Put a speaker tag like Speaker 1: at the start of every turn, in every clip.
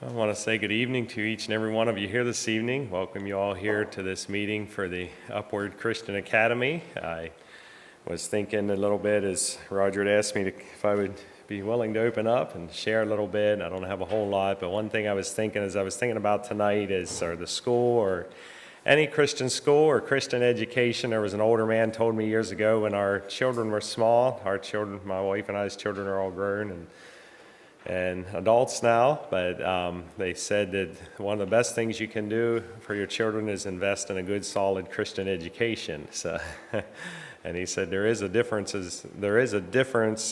Speaker 1: I want to say good evening to each and every one of you here this evening. Welcome you all here to this meeting for the Upward Christian Academy. I was thinking a little bit as Roger had asked me if I would be willing to open up and share a little bit. I don't have a whole lot, but one thing I was thinking as I was thinking about tonight is, or the school or any Christian school or Christian education. There was an older man told me years ago when our children were small. Our children, my wife and I's children are all grown and adults now, but they said that one of the best things you can do for your children is invest in a good, solid Christian education. So, and he said there is a difference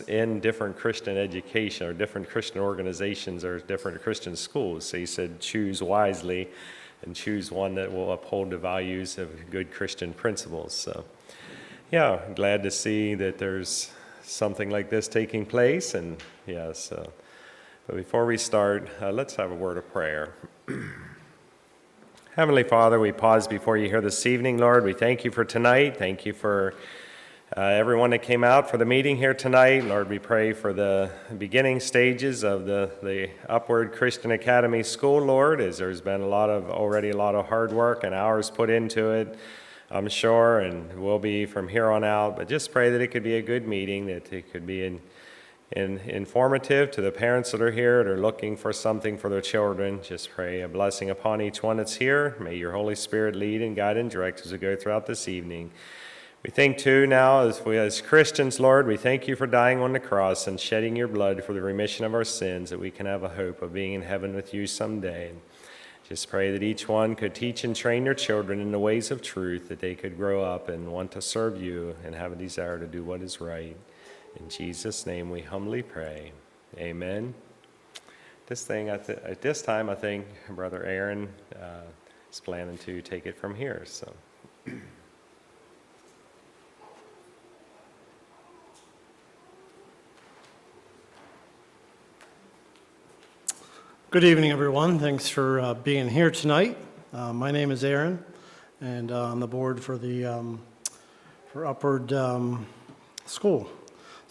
Speaker 1: in different Christian education or different Christian organizations or different Christian schools. So he said choose wisely and choose one that will uphold the values of good Christian principles. So, yeah, I'm glad to see that there's something like this taking place, and yes. But before we start, let's have a word of prayer. Heavenly Father, we pause before you here this evening, Lord. We thank you for tonight. Thank you for everyone that came out for the meeting here tonight. Lord, we pray for the beginning stages of the Upward Christian Academy School, Lord, as there's been already a lot of hard work and hours put into it, I'm sure, and will be from here on out. But just pray that it could be a good meeting, that it could be informative to the parents that are here that are looking for something for their children. Just pray a blessing upon each one that's here. May your Holy Spirit lead and guide and direct as we go throughout this evening. We think too now as Christians, Lord, we thank you for dying on the cross and shedding your blood for the remission of our sins, that we can have a hope of being in heaven with you someday. Just pray that each one could teach and train their children in the ways of truth, that they could grow up and want to serve you and have a desire to do what is right. In Jesus' name we humbly pray. Amen. At this time, I think Brother Aaron is planning to take it from here. So.
Speaker 2: Good evening, everyone. Thanks for being here tonight. My name is Aaron, and on the board for Upward School.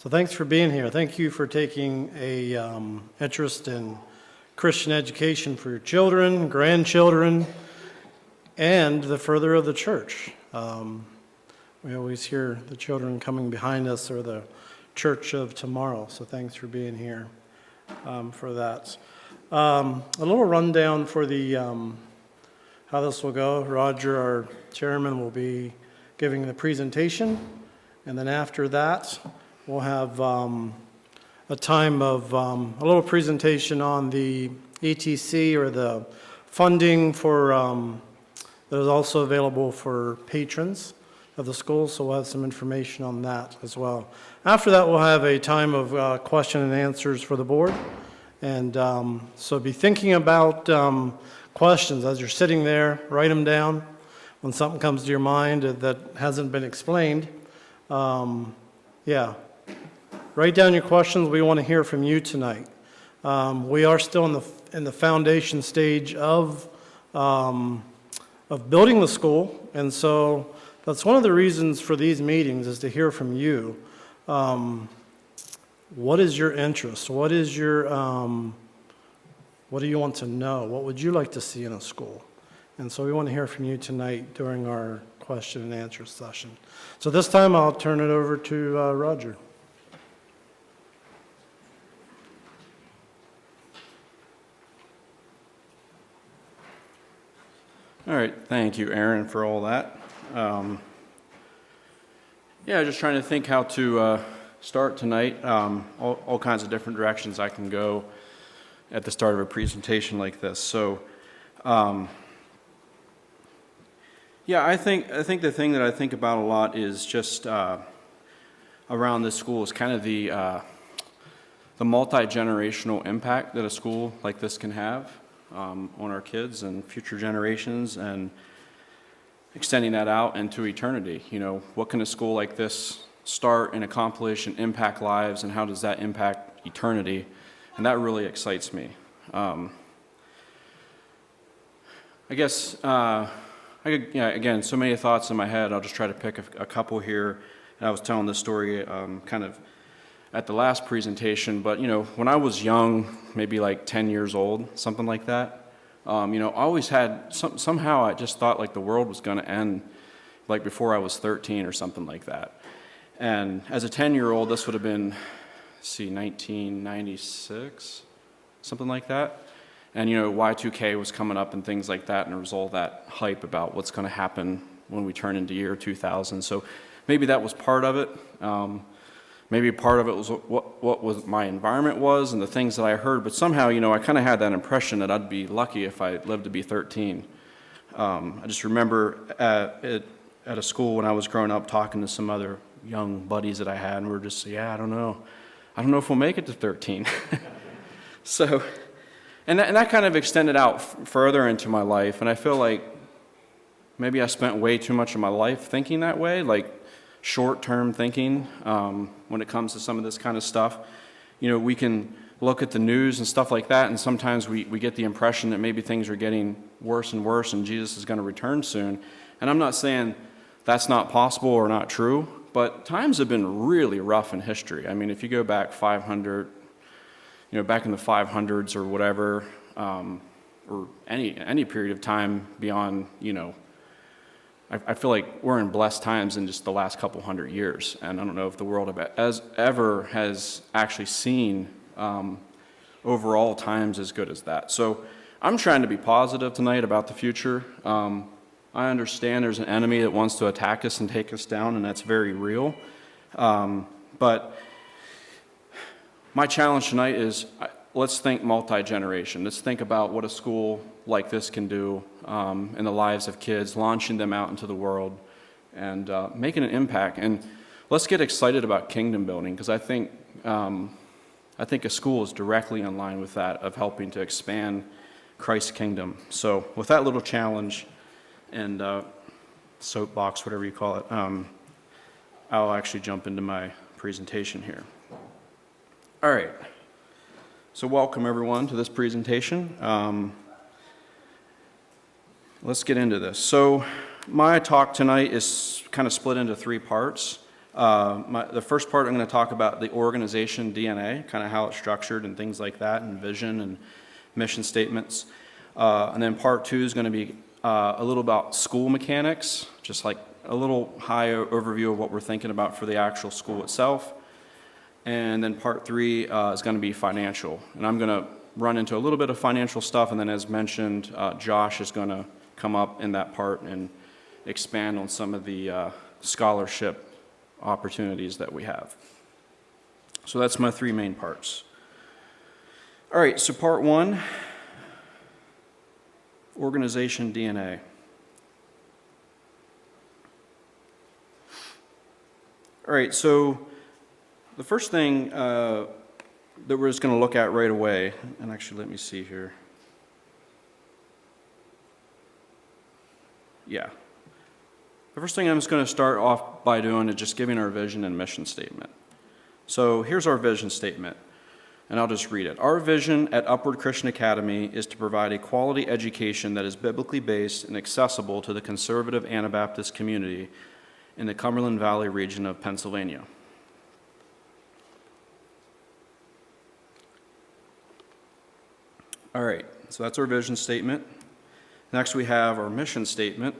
Speaker 2: So thanks for being here. Thank you for taking a interest in Christian education for your children, grandchildren, and the further of the church. We always hear the children coming behind us are the church of tomorrow. So thanks for being here for that. A little rundown for the how this will go. Roger, our chairman, will be giving the presentation, and then after that, we'll have a time of a little presentation on the ETC, or the funding for that is also available for patrons of the school, so we'll have some information on that as well. After that, we'll have a time of question and answers for the board, and so be thinking about questions as you're sitting there. Write them down when something comes to your mind that hasn't been explained. Write down your questions. We want to hear from you tonight. We are still in the foundation stage of building the school, and so that's one of the reasons for these meetings, is to hear from you. What is your interest? What is your what do you want to know? What would you like to see in a school? And so we want to hear from you tonight during our question and answer session. So this time I'll turn it over to Roger.
Speaker 3: All right, thank you, Aaron, for all that. Just trying to think how to start tonight. All kinds of different directions I can go at the start of a presentation like this. So, I think the thing that I think about a lot is just around this school is kind of the multi-generational impact that a school like this can have on our kids and future generations, and extending that out into eternity. You know, what can a school like this start and accomplish and impact lives, and how does that impact eternity? And that really excites me. I guess, again, so many thoughts in my head. I'll just try to pick a couple here. And I was telling this story kind of at the last presentation, but, when I was young, maybe like 10 years old, something like that, I always had, somehow I just thought like the world was going to end like before I was 13 or something like that. And as a 10-year-old, this would have been, 1996, something like that. And, Y2K was coming up and things like that, and there was all that hype about what's going to happen when we turn into year 2000. So maybe that was part of it. Maybe part of it was what was my environment was and the things that I heard, but somehow, I kind of had that impression that I'd be lucky if I lived to be 13. I just remember at a school when I was growing up talking to some other young buddies that I had, and we were just, I don't know if we'll make it to 13. So, and that kind of extended out further into my life, and I feel like maybe I spent way too much of my life thinking that way, like short-term thinking when it comes to some of this kind of stuff. We can look at the news and stuff like that, and sometimes we get the impression that maybe things are getting worse and worse and Jesus is going to return soon. And I'm not saying that's not possible or not true, but times have been really rough in history. I mean, if you go back 500, back in the 500s or whatever, or any period of time beyond, I feel like we're in blessed times in just the last couple hundred years, and I don't know if the world ever has actually seen overall times as good as that. So I'm trying to be positive tonight about the future. I understand there's an enemy that wants to attack us and take us down, and that's very real. But my challenge tonight is let's think multi-generation. Let's think about what a school like this can do in the lives of kids, launching them out into the world and making an impact. And let's get excited about kingdom building, because I think a school is directly in line with that, of helping to expand Christ's kingdom. So with that little challenge and soapbox, whatever you call it, I'll actually jump into my presentation here. All right. So welcome, everyone, to this presentation. Let's get into this. So my talk tonight is kind of split into three parts. The first part, I'm going to talk about the organization DNA, kind of how it's structured and things like that, and vision and mission statements. And then part two is going to be a little about school mechanics, just like a little high overview of what we're thinking about for the actual school itself. And then part three is going to be financial. And I'm going to run into a little bit of financial stuff, and then as mentioned, Josh is going to come up in that part and expand on some of the scholarship opportunities that we have. So that's my three main parts. All right, so part one, organization DNA. All right, so the first thing that we're just going to look at right away, and actually let me see here. Yeah. The first thing I'm just going to start off by doing is just giving our vision and mission statement. So here's our vision statement, and I'll just read it. Our vision at Upward Christian Academy is to provide a quality education that is biblically based and accessible to the conservative Anabaptist community in the Cumberland Valley region of Pennsylvania. All right, so that's our vision statement. Next, we have our mission statement.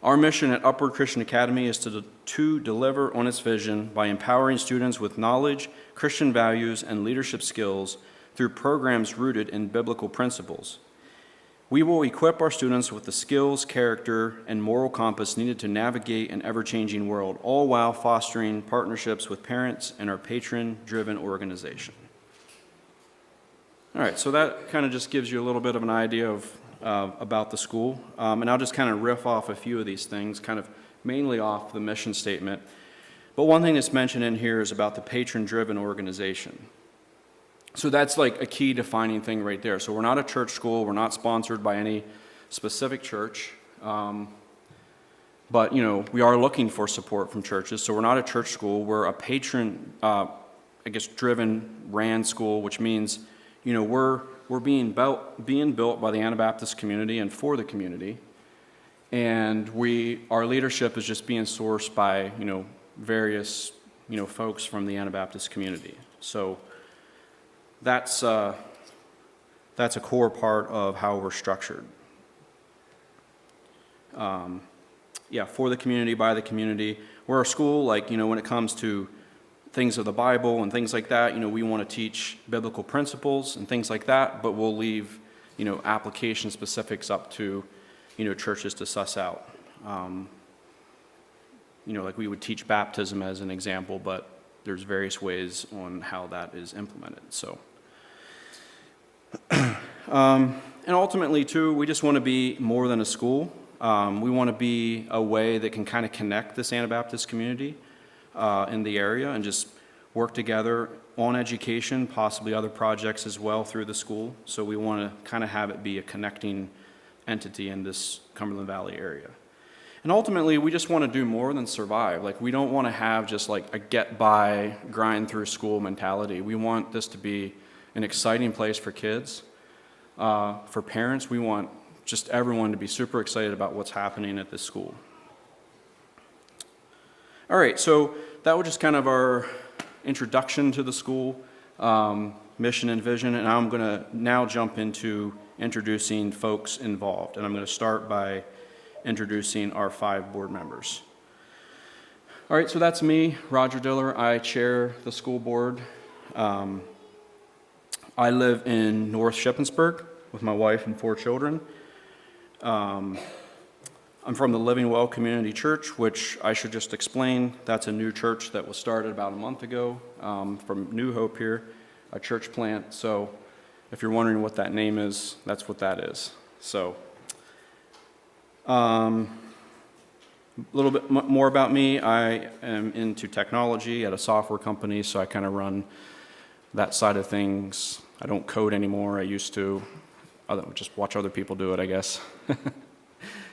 Speaker 3: Our mission at Upward Christian Academy is to deliver on its vision by empowering students with knowledge, Christian values, and leadership skills through programs rooted in biblical principles. We will equip our students with the skills, character, and moral compass needed to navigate an ever-changing world, all while fostering partnerships with parents and our patron-driven organization. All right, so that kind of just gives you a little bit of an idea of about the school, and I'll just kind of riff off a few of these things, kind of mainly off the mission statement. But one thing that's mentioned in here is about the patron-driven organization. So that's like a key defining thing right there. So we're not a church school, we're not sponsored by any specific church, but we are looking for support from churches. So we're not a church school, we're a patron, driven, ran school, which means we're being built by the Anabaptist community and for the community, and our leadership is just being sourced by various folks from the Anabaptist community. So that's a core part of how we're structured. For the community, by the community. We're a school, when it comes to things of the Bible and things like that, we want to teach biblical principles and things like that, but we'll leave, application specifics up to, churches to suss out. We would teach baptism as an example, but there's various ways on how that is implemented, so. And ultimately, too, we just want to be more than a school. We want to be a way that can kind of connect this Anabaptist community in the area and just work together on education, possibly other projects as well through the school. So we want to kind of have it be a connecting entity in this Cumberland Valley area. And ultimately, we just want to do more than survive. We don't want to have just a get-by, grind-through-school mentality. We want this to be an exciting place for kids. For parents, we want just everyone to be super excited about what's happening at this school. All right, so that was just kind of our introduction to the school, mission and vision, and I'm going to now jump into introducing folks involved. And I'm going to start by introducing our 5 board members. All right, so that's me, Roger Diller. I chair the school board. I live in North Shippensburg with my wife and 4 children. I'm from the Living Well Community Church, which I should just explain. That's a new church that was started about a month ago from New Hope here, a church plant. So if you're wondering what that name is, that's what that is. So a little bit more about me. I am into technology at a software company, so I kind of run that side of things. I don't code anymore. I used to. I just watch other people do it, I guess,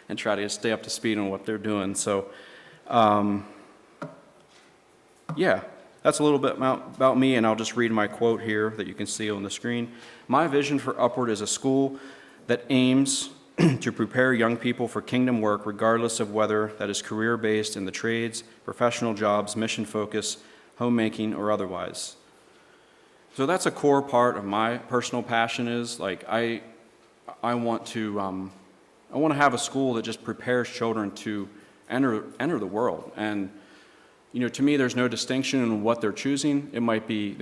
Speaker 3: and try to stay up to speed on what they're doing. So, that's a little bit about me, and I'll just read my quote here that you can see on the screen. My vision for Upward is a school that aims to prepare young people for kingdom work, regardless of whether that is career-based in the trades, professional jobs, mission focus, homemaking, or otherwise. So that's a core part of my personal passion is, I want to have a school that just prepares children to enter the world. And, to me, there's no distinction in what they're choosing. They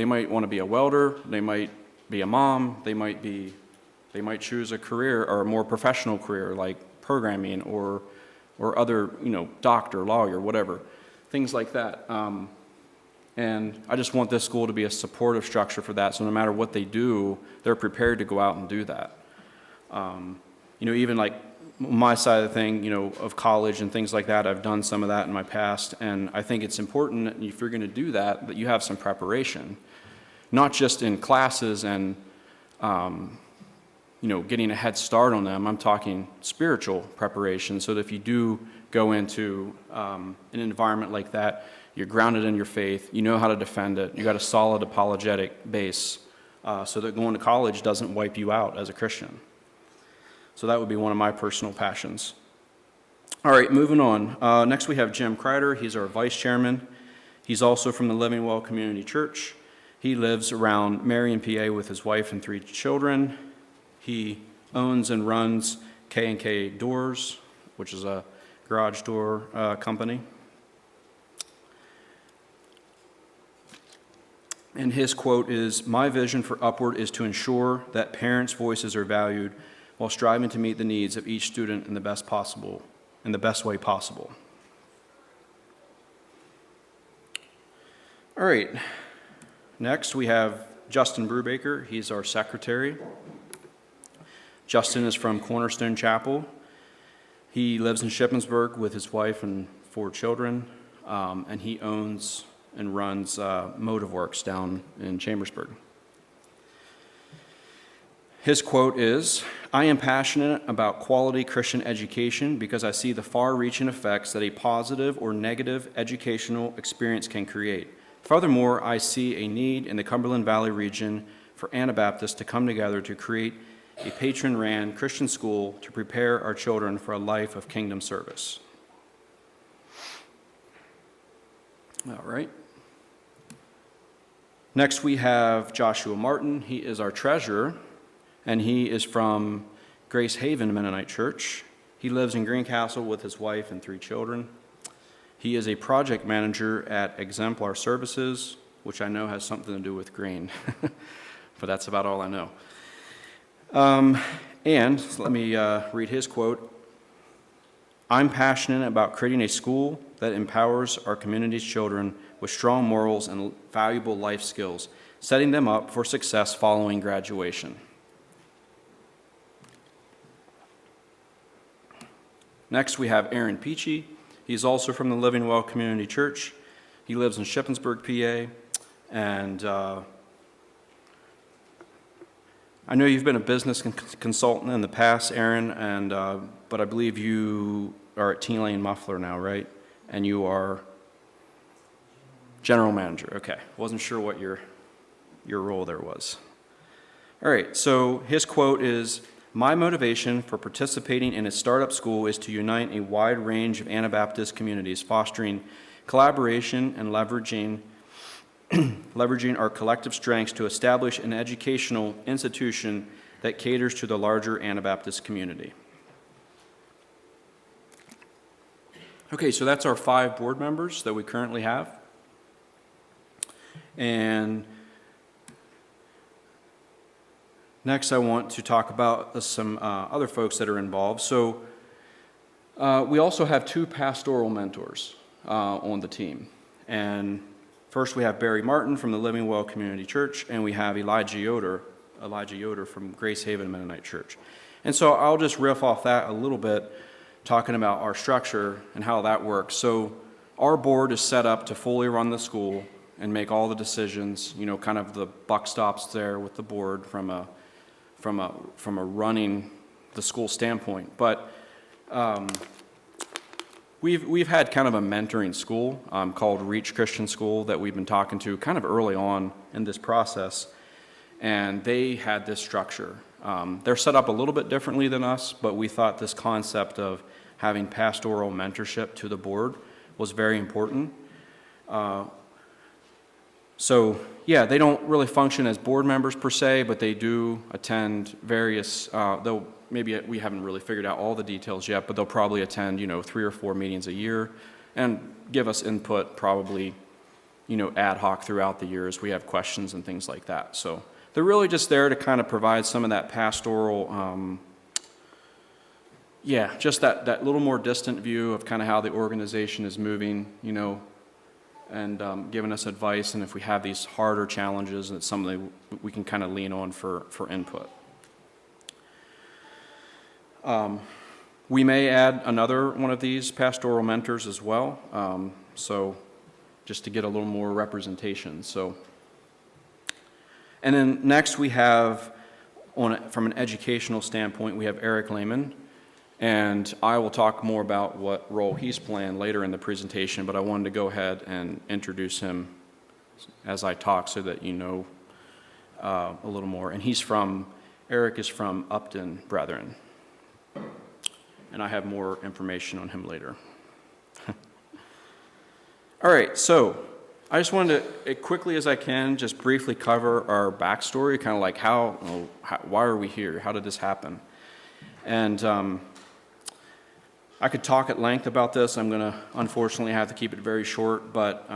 Speaker 3: might want to be a welder, they might be a mom, they might choose a career or a more professional career like programming or other, doctor, lawyer, whatever, things like that. And I just want this school to be a supportive structure for that, so no matter what they do, they're prepared to go out and do that. Even my side of the thing, of college and things like that, I've done some of that in my past, and I think it's important that if you're going to do that you have some preparation, not just in classes and, getting a head start on them. I'm talking spiritual preparation, so that if you do go into an environment like that, you're grounded in your faith, you know how to defend it, you got a solid apologetic base, so that going to college doesn't wipe you out as a Christian. So that would be one of my personal passions. All right, moving on. Next we have Jim Kreider. He's our vice chairman. He's also from the Living Well Community Church. He lives around Marion, PA with his wife and 3 children. He owns and runs K&K Doors, which is a garage door company. And his quote is, "My vision for Upward is to ensure that parents' voices are valued while striving to meet the needs of each student in the best way possible." All right. Next, we have Justin Brubaker. He's our secretary. Justin is from Cornerstone Chapel. He lives in Shippensburg with his wife and 4 children, and he owns and runs Motive Works down in Chambersburg. His quote is, "I am passionate about quality Christian education because I see the far-reaching effects that a positive or negative educational experience can create. Furthermore, I see a need in the Cumberland Valley region for Anabaptists to come together to create a patron-ran Christian school to prepare our children for a life of kingdom service." All right. Next, we have Joshua Martin. He is our treasurer, and he is from Grace Haven Mennonite Church. He lives in Greencastle with his wife and 3 children. He is a project manager at Exemplar Services, which I know has something to do with green, but that's about all I know. And so let me read his quote. "I'm passionate about creating a school that empowers our community's children with strong morals and valuable life skills, setting them up for success following graduation." Next, we have Aaron Peachy. He's also from the Living Well Community Church. He lives in Shippensburg, PA, and I know you've been a business consultant in the past, Aaron, and but I believe you are at Teen Lane Muffler now, right? And you are general manager. Okay, wasn't sure what your role there was. All right, so his quote is, "My motivation for participating in a startup school is to unite a wide range of Anabaptist communities, fostering collaboration and leveraging our collective strengths to establish an educational institution that caters to the larger Anabaptist community." Okay, so that's our 5 board members that we currently have. And next I want to talk about some other folks that are involved. So we also have 2 pastoral mentors on the team. And first we have Barry Martin from the Living Well Community Church, and we have Elijah Yoder from Grace Haven Mennonite Church. And so I'll just riff off that a little bit, talking about our structure and how that works. So our board is set up to fully run the school and make all the decisions, you know, kind of the buck stops there with the board from a running the school standpoint. But we've had kind of a mentoring school called Reach Christian School that we've been talking to kind of early on in this process, and they had this structure. They're set up a little bit differently than us, but we thought this concept of having pastoral mentorship to the board was very important. So yeah, they don't really function as board members per se, but they do attend various, though maybe we haven't really figured out all the details yet, but they'll probably attend, 3 or 4 meetings a year and give us input probably, ad hoc throughout the year as we have questions and things like that. So they're really just there to kind of provide some of that pastoral, just that little more distant view of kind of how the organization is moving, and giving us advice, and if we have these harder challenges, it's something we can kind of lean on for input. We may add another one of these pastoral mentors as well, so just to get a little more representation. So, and then next we have, from an educational standpoint, we have Eric Lehman. And I will talk more about what role he's playing later in the presentation, but I wanted to go ahead and introduce him as I talk so that you know a little more. And Eric is from Upton Brethren. And I have more information on him later. All right, so I just wanted to, as quickly as I can, just briefly cover our backstory, kind of like why are we here? How did this happen? And I could talk at length about this. I'm going to unfortunately have to keep it very short, but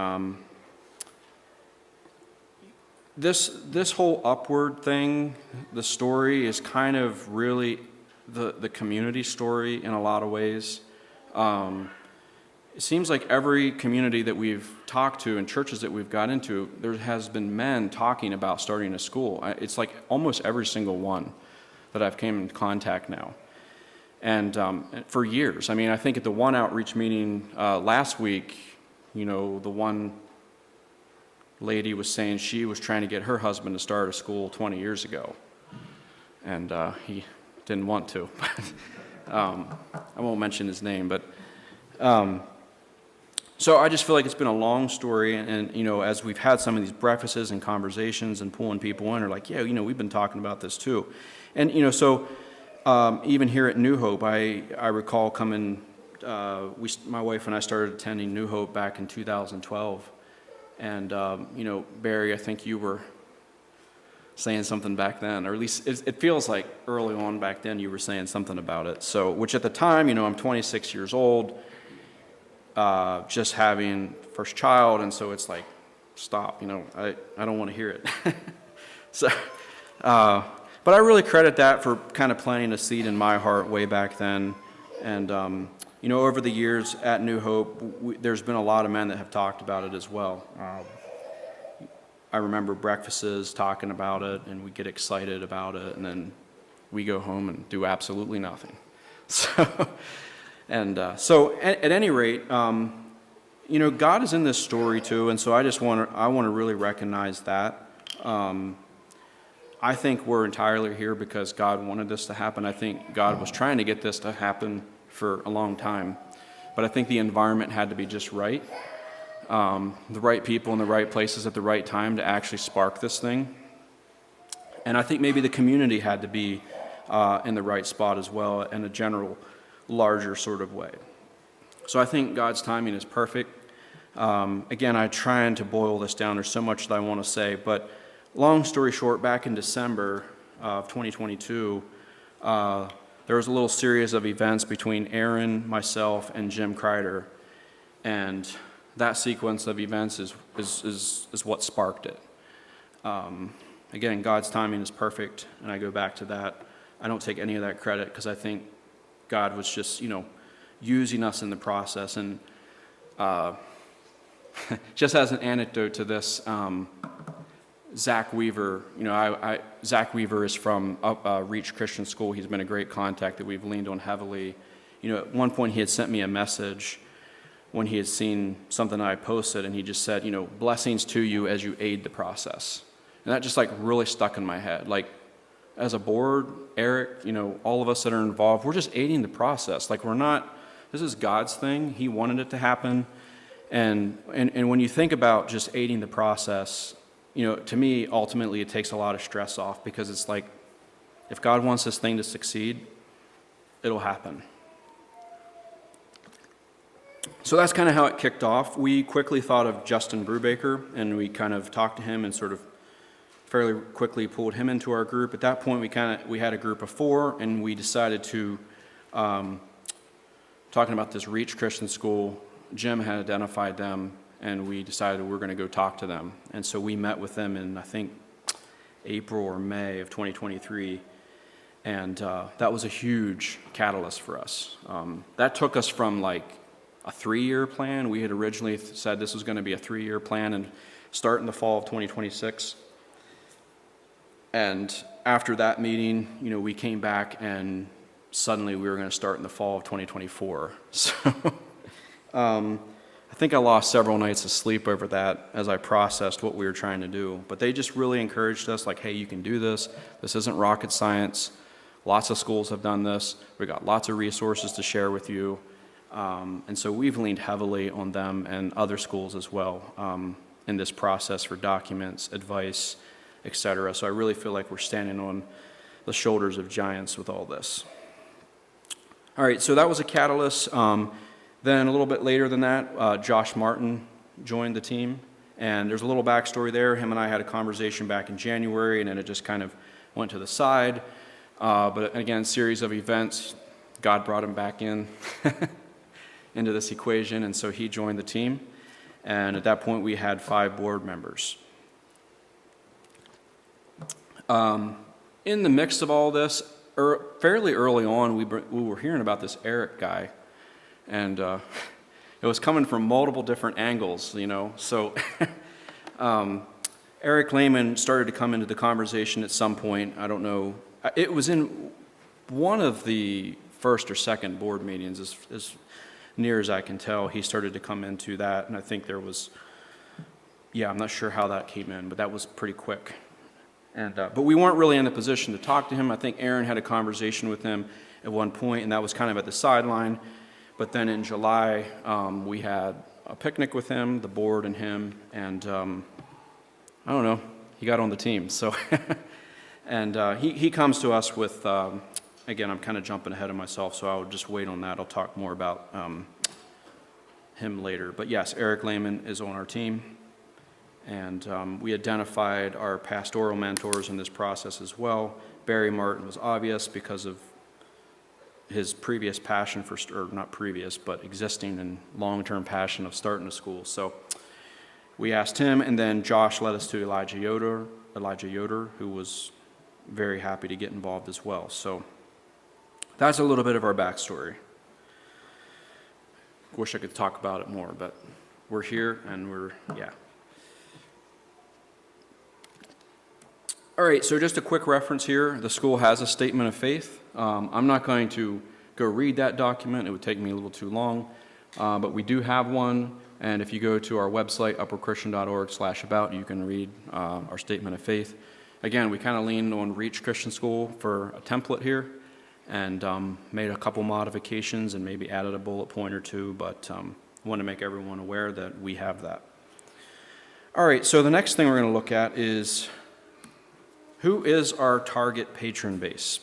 Speaker 3: this whole upward thing, the story is kind of really the community story in a lot of ways. It seems like every community that we've talked to and churches that we've got into, there has been men talking about starting a school. It's like almost every single one that I've came in contact now. And for years, I think at the one outreach meeting last week, the one lady was saying she was trying to get her husband to start a school 20 years ago, and he didn't want to. I won't mention his name, but so I just feel like it's been a long story, and as we've had some of these breakfasts and conversations and pulling people in, are like, we've been talking about this too, and so. Even here at New Hope, I recall coming, my wife and I started attending New Hope back in 2012, And, Barry, I think you were saying something back then, or at least it feels like early on back then you were saying something about it. So, which at the time, I'm 26 years old, just having first child, and so it's like, stop, I don't want to hear it. So, but I really credit that for kind of planting a seed in my heart way back then. And, over the years at New Hope, there's been a lot of men that have talked about it as well. I remember breakfasts talking about it, and we get excited about it, and then we go home and do absolutely nothing. So, at any rate, God is in this story too, and so I want to really recognize that. I think we're entirely here because God wanted this to happen. I think God was trying to get this to happen for a long time, but I think the environment had to be just right. The right people in the right places at the right time to actually spark this thing. And I think maybe the community had to be in the right spot as well in a general, larger sort of way. So I think God's timing is perfect. Again, I'm trying to boil this down. There's so much that I want to say, but long story short, back in December of 2022, there was a little series of events between Aaron, myself, and Jim Kreider, and that sequence of events is what sparked it. Again, God's timing is perfect, and I go back to that. I don't take any of that credit because I think God was just, using us in the process. And just as an anecdote to this, Zach Weaver, Zach Weaver is from Reach Christian School. He's been a great contact that we've leaned on heavily. At one point he had sent me a message when he had seen something I posted, and he just said, blessings to you as you aid the process. And that just really stuck in my head. Like, as a board, Eric, all of us that are involved, we're just aiding the process. Like, this is God's thing. He wanted it to happen. And when you think about just aiding the process, to me, ultimately, it takes a lot of stress off, because it's like, if God wants this thing to succeed, it'll happen. So that's kind of how it kicked off. We quickly thought of Justin Brubaker, and we kind of talked to him and sort of fairly quickly pulled him into our group. At that point, we had a group of 4, and we decided to, talking about this Reach Christian School, Jim had identified them, and we decided we were going to go talk to them. And so we met with them in, I think, April or May of 2023, and that was a huge catalyst for us. That took us from a 3-year plan. We had originally said this was going to be a 3-year plan and start in the fall of 2026. And after that meeting, we came back and suddenly we were going to start in the fall of 2024. So I think I lost several nights of sleep over that as I processed what we were trying to do. But they just really encouraged us, hey, you can do this. This isn't rocket science. Lots of schools have done this. We got lots of resources to share with you. And so we've leaned heavily on them and other schools as well in this process for documents, advice, etc. So I really feel like we're standing on the shoulders of giants with all this. All right, so that was a catalyst. Then a little bit later than that, Josh Martin joined the team. And there's a little backstory there. Him and I had a conversation back in January, and then it just kind of went to the side. But again, series of events, God brought him back in. Into this equation, and so he joined the team, and at that point we had 5 board members. In the mix of all this, fairly early on, we were hearing about this Eric guy, and it was coming from multiple different angles, so Eric Lehman started to come into the conversation at some point. I don't know, it was in one of the first or second board meetings, as near as I can tell. He started to come into that, and I think there was, I'm not sure how that came in, but that was pretty quick. And but we weren't really in a position to talk to him. I think Aaron had a conversation with him at one point, and that was kind of at the sideline. But then in July, we had a picnic with him, the board and him, and I don't know, he got on the team. So, and he comes to us with, again, I'm kind of jumping ahead of myself, so I'll just wait on that. I'll talk more about him later. But yes, Eric Lehman is on our team. And we identified our pastoral mentors in this process as well. Barry Martin was obvious because of his previous passion for, or not previous, but existing and long-term passion of starting a school. So we asked him, and then Josh led us to Elijah Yoder, who was very happy to get involved as well. So that's a little bit of our backstory. Wish I could talk about it more, but we're here and yeah. All right, so just a quick reference here. The school has a statement of faith. I'm not going to go read that document. It would take me a little too long, but we do have one. And if you go to our website, upwardchristian.org/about, you can read our statement of faith. Again, we kind of leaned on Reach Christian School for a template here and made a couple modifications and maybe added a bullet point or two, but want to make everyone aware that we have that. All right, so the next thing we're going to look at is who is our target patron base?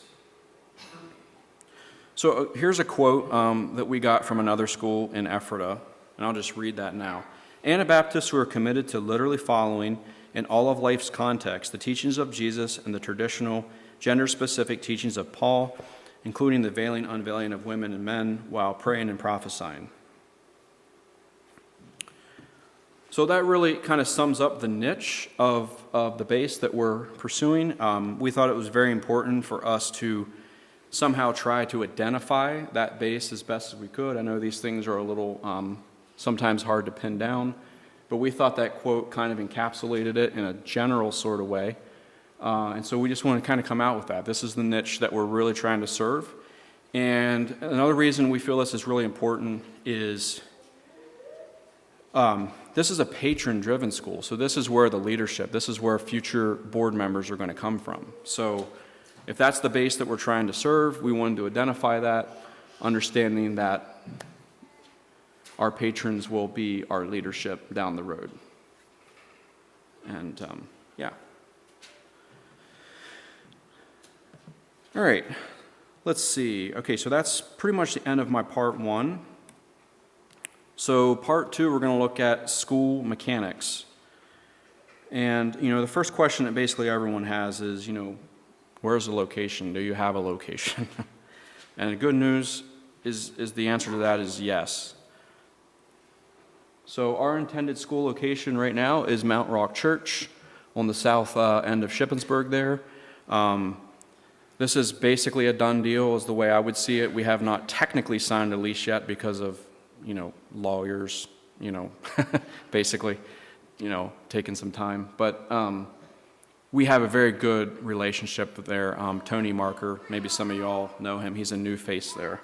Speaker 3: So here's a quote that we got from another school in Ephrata, and I'll just read that now. Anabaptists who are committed to literally following, in all of life's context, the teachings of Jesus and the traditional gender-specific teachings of Paul, including the veiling, unveiling of women and men while praying and prophesying. So that really kind of sums up the niche of the base that we're pursuing. We thought it was very important for us to somehow try to identify that base as best as we could. I know these things are a little sometimes hard to pin down, but we thought that quote kind of encapsulated it in a general sort of way. And so we just want to kind of come out with that. This is the niche that we're really trying to serve. And another reason we feel this is really important is this is a patron-driven school. So this is where the leadership, this is where future board members are going to come from. So if that's the base that we're trying to serve, we wanted to identify that, understanding that our patrons will be our leadership down the road. And yeah. All right, let's see. Okay, so that's pretty much the end of my part one. So part two, we're going to look at school mechanics. And, the first question that basically everyone has is, where's the location? Do you have a location? And the good news is the answer to that is yes. So our intended school location right now is Mount Rock Church on the south end of Shippensburg there. This is basically a done deal is the way I would see it. We have not technically signed a lease yet because of, lawyers, basically, taking some time. But we have a very good relationship there. Tony Marker, maybe some of you all know him. He's a new face there.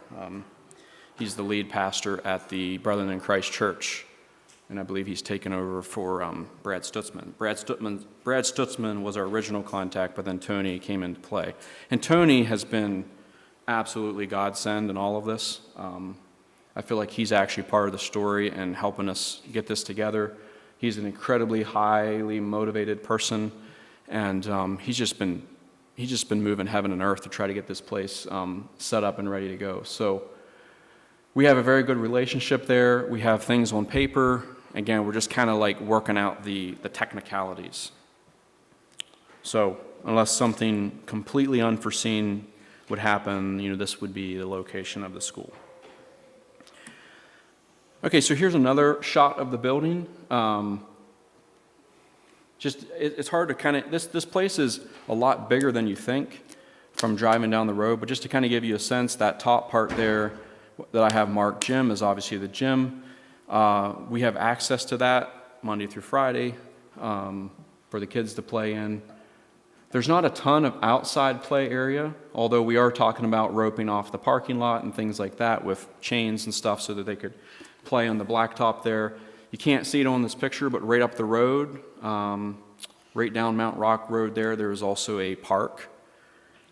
Speaker 3: He's the lead pastor at the Brethren in Christ Church. And I believe he's taken over for Brad Stutzman. Brad Stutzman was our original contact, but then Tony came into play. And Tony has been absolutely godsend in all of this. I feel like he's actually part of the story and helping us get this together. He's an incredibly highly motivated person, and he's just been moving heaven and earth to try to get this place set up and ready to go. So we have a very good relationship there. We have things on paper. Again, we're just kind of like working out the technicalities. So unless something completely unforeseen would happen, this would be the location of the school. Okay, so here's another shot of the building. It's hard to kind of, this place is a lot bigger than you think from driving down the road, but just to kind of give you a sense, that top part there that I have marked gym is obviously the gym. We have access to that Monday through Friday for the kids to play in. There's not a ton of outside play area, although we are talking about roping off the parking lot and things like that with chains and stuff so that they could play on the blacktop there. You can't see it on this picture, but right up the road, right down Mount Rock Road there is also a park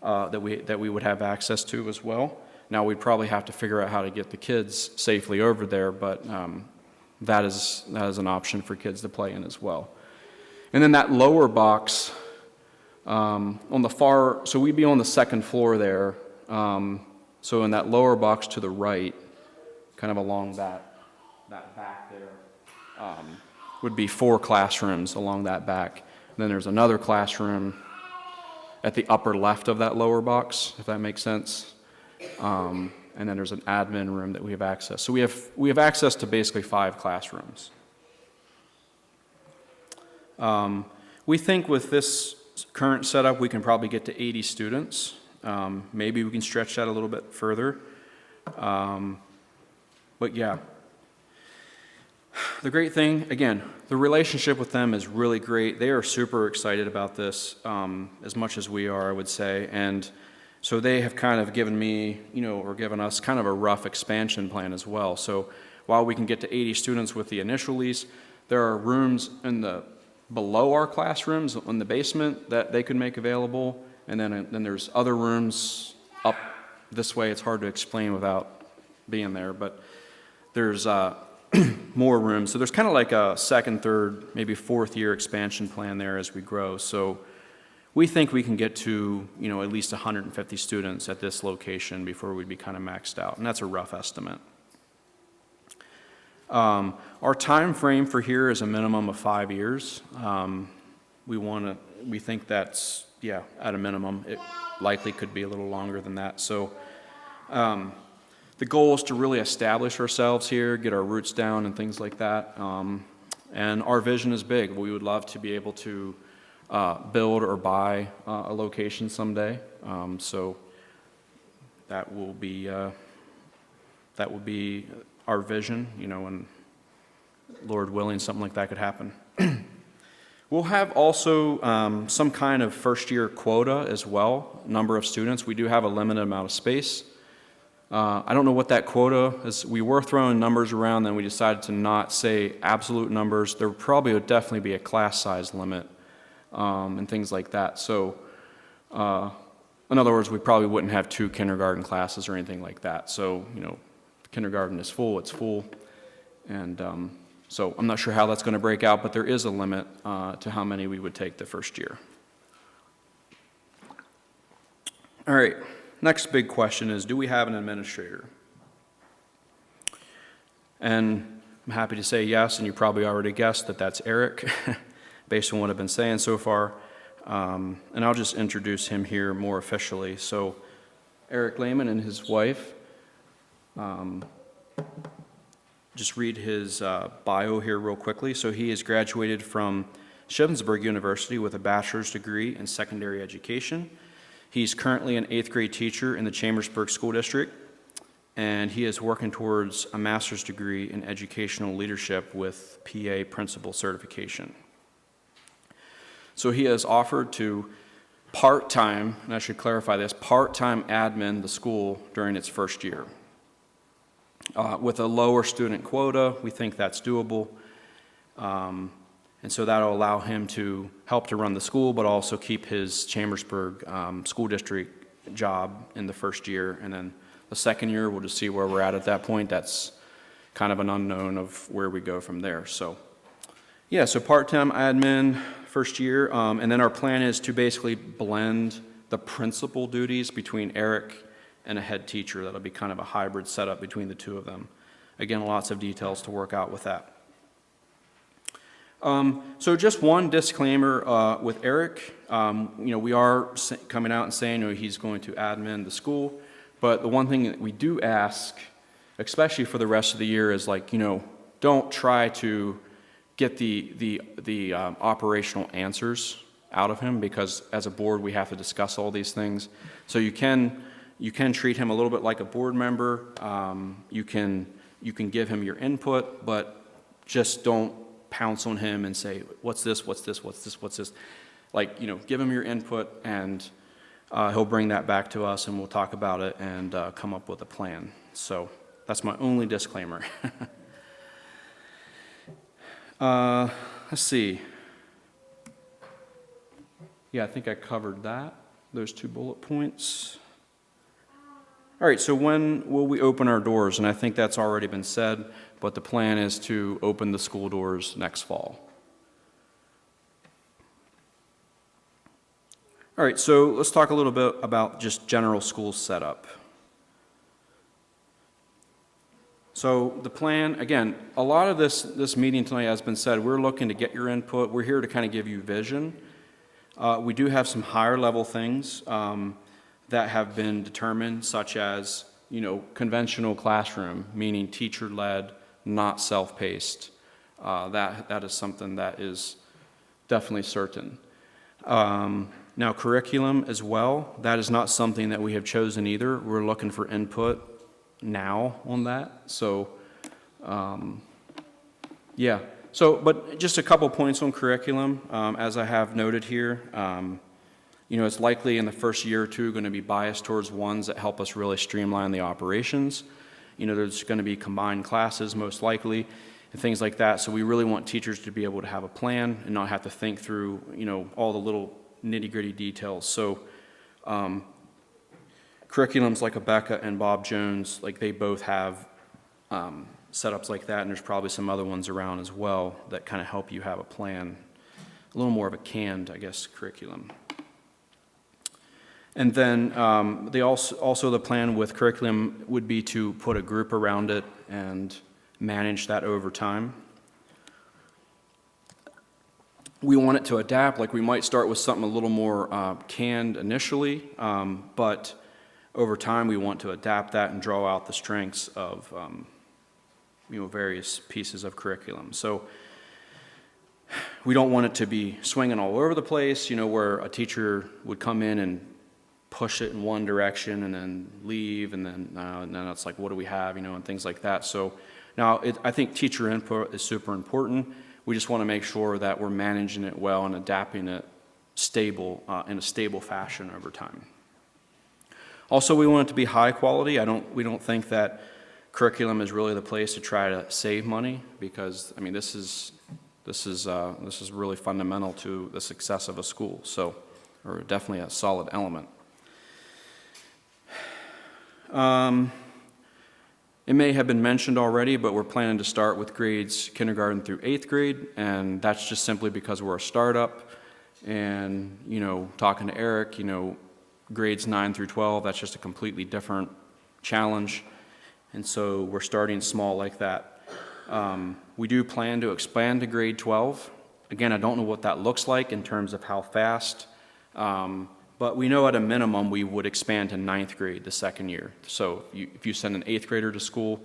Speaker 3: that we would have access to as well. Now, we'd probably have to figure out how to get the kids safely over there, but that is an option for kids to play in as well. And then that lower box on the far, so we'd be on the second floor there. So in that lower box to the right, kind of along that back there, would be 4 classrooms along that back. And then there's another classroom at the upper left of that lower box, if that makes sense. And then there's an admin room that we have access. So we have access to basically 5 classrooms. We think with this current setup, we can probably get to 80 students. Maybe we can stretch that a little bit further. But yeah, the great thing, again, the relationship with them is really great. They are super excited about this, as much as we are, I would say. And so they have kind of given me, or given us kind of a rough expansion plan as well. So while we can get to 80 students with the initial lease, there are rooms below our classrooms in the basement that they could make available. And then there's other rooms up this way. It's hard to explain without being there, but there's more room. So there's kind of like a second, third, maybe fourth year expansion plan there as we grow. So we think we can get to, at least 150 students at this location before we'd be kind of maxed out, and that's a rough estimate. Our time frame for here is a minimum of 5 years. We think that's, at a minimum. It likely could be a little longer than that. So the goal is to really establish ourselves here, get our roots down and things like that. And our vision is big. We would love to be able to build or buy a location someday. So that will be our vision, and Lord willing, something like that could happen. We'll have also some kind of first-year quota as well, number of students. We do have a limited amount of space. I don't know what that quota is. We were throwing numbers around, then we decided to not say absolute numbers. There probably would definitely be a class size limit and things like that. So in other words, we probably wouldn't have 2 kindergarten classes or anything like that. So, kindergarten is full, it's full. And so I'm not sure how that's going to break out, but there is a limit to how many we would take the first year. All right, next big question is, do we have an administrator? And I'm happy to say yes, and you probably already guessed that that's Eric, based on what I've been saying so far. And I'll just introduce him here more officially. So Eric Lehman and his wife, just read his bio here real quickly. So he has graduated from Shippensburg University with a bachelor's degree in secondary education. He's currently an 8th grade teacher in the Chambersburg School District, and he is working towards a master's degree in educational leadership with PA principal certification. So he has offered to part-time, and I should clarify this, part-time admin the school during its first year. With a lower student quota, we think that's doable. And so that'll allow him to help to run the school, but also keep his Chambersburg School District job in the first year. And then the second year, we'll just see where we're at that point. That's kind of an unknown of where we go from there. So, yeah, so part-time admin first year. And then our plan is to basically blend the principal duties between Eric and a head teacher. That'll be kind of a hybrid setup between the two of them. Again, lots of details to work out with that. So just one disclaimer with Eric. We are coming out and saying he's going to admin the school, but the one thing that we do ask, especially for the rest of the year, is don't try to get the operational answers out of him, because as a board we have to discuss all these things. So you can treat him a little bit like a board member. You can give him your input, but just don't pounce on him and say, what's this, what's this, what's this, what's this. Give him your input, and he'll bring that back to us, and we'll talk about it and come up with a plan. So that's my only disclaimer. Let's see. Yeah, I think I covered that, those 2 bullet points. All right, so when will we open our doors? And I think that's already been said, but the plan is to open the school doors next fall. All right, so let's talk a little bit about just general school setup. So the plan, again, a lot of this meeting tonight has been said, we're looking to get your input. We're here to kind of give you vision. We do have some higher level things that have been determined, such as, conventional classroom, meaning teacher-led, not self-paced. That is something that is definitely certain. Now, curriculum as well, that is not something that we have chosen either. We're looking for input now on that. So, yeah. So, but just a couple points on curriculum, as I have noted here. It's likely in the first year or two going to be biased towards ones that help us really streamline the operations. There's going to be combined classes most likely and things like that. So we really want teachers to be able to have a plan and not have to think through, all the little nitty-gritty details. So curriculums like Abeka and Bob Jones, like they both have setups like that, and there's probably some other ones around as well that kind of help you have a plan, a little more of a canned, I guess, curriculum. And then they also the plan with curriculum would be to put a group around it and manage that over time. We want it to adapt, like we might start with something a little more canned initially, but over time we want to adapt that and draw out the strengths of various pieces of curriculum. So we don't want it to be swinging all over the place, where a teacher would come in and push it in one direction and then leave, and then it's like, what do we have, and things like that. So now I think teacher input is super important. We just want to make sure that we're managing it well and adapting it in a stable fashion over time. Also, we want it to be high quality. We don't think that curriculum is really the place to try to save money, because this is really fundamental to the success of a school. So, or definitely a solid element. It may have been mentioned already, but we're planning to start with grades kindergarten through 8th grade, and that's just simply because we're a startup. And, talking to Eric, grades 9 through 12, that's just a completely different challenge. And so we're starting small like that. We do plan to expand to grade 12. Again, I don't know what that looks like in terms of how fast, but we know at a minimum we would expand to 9th grade the second year. So if you send an 8th grader to school,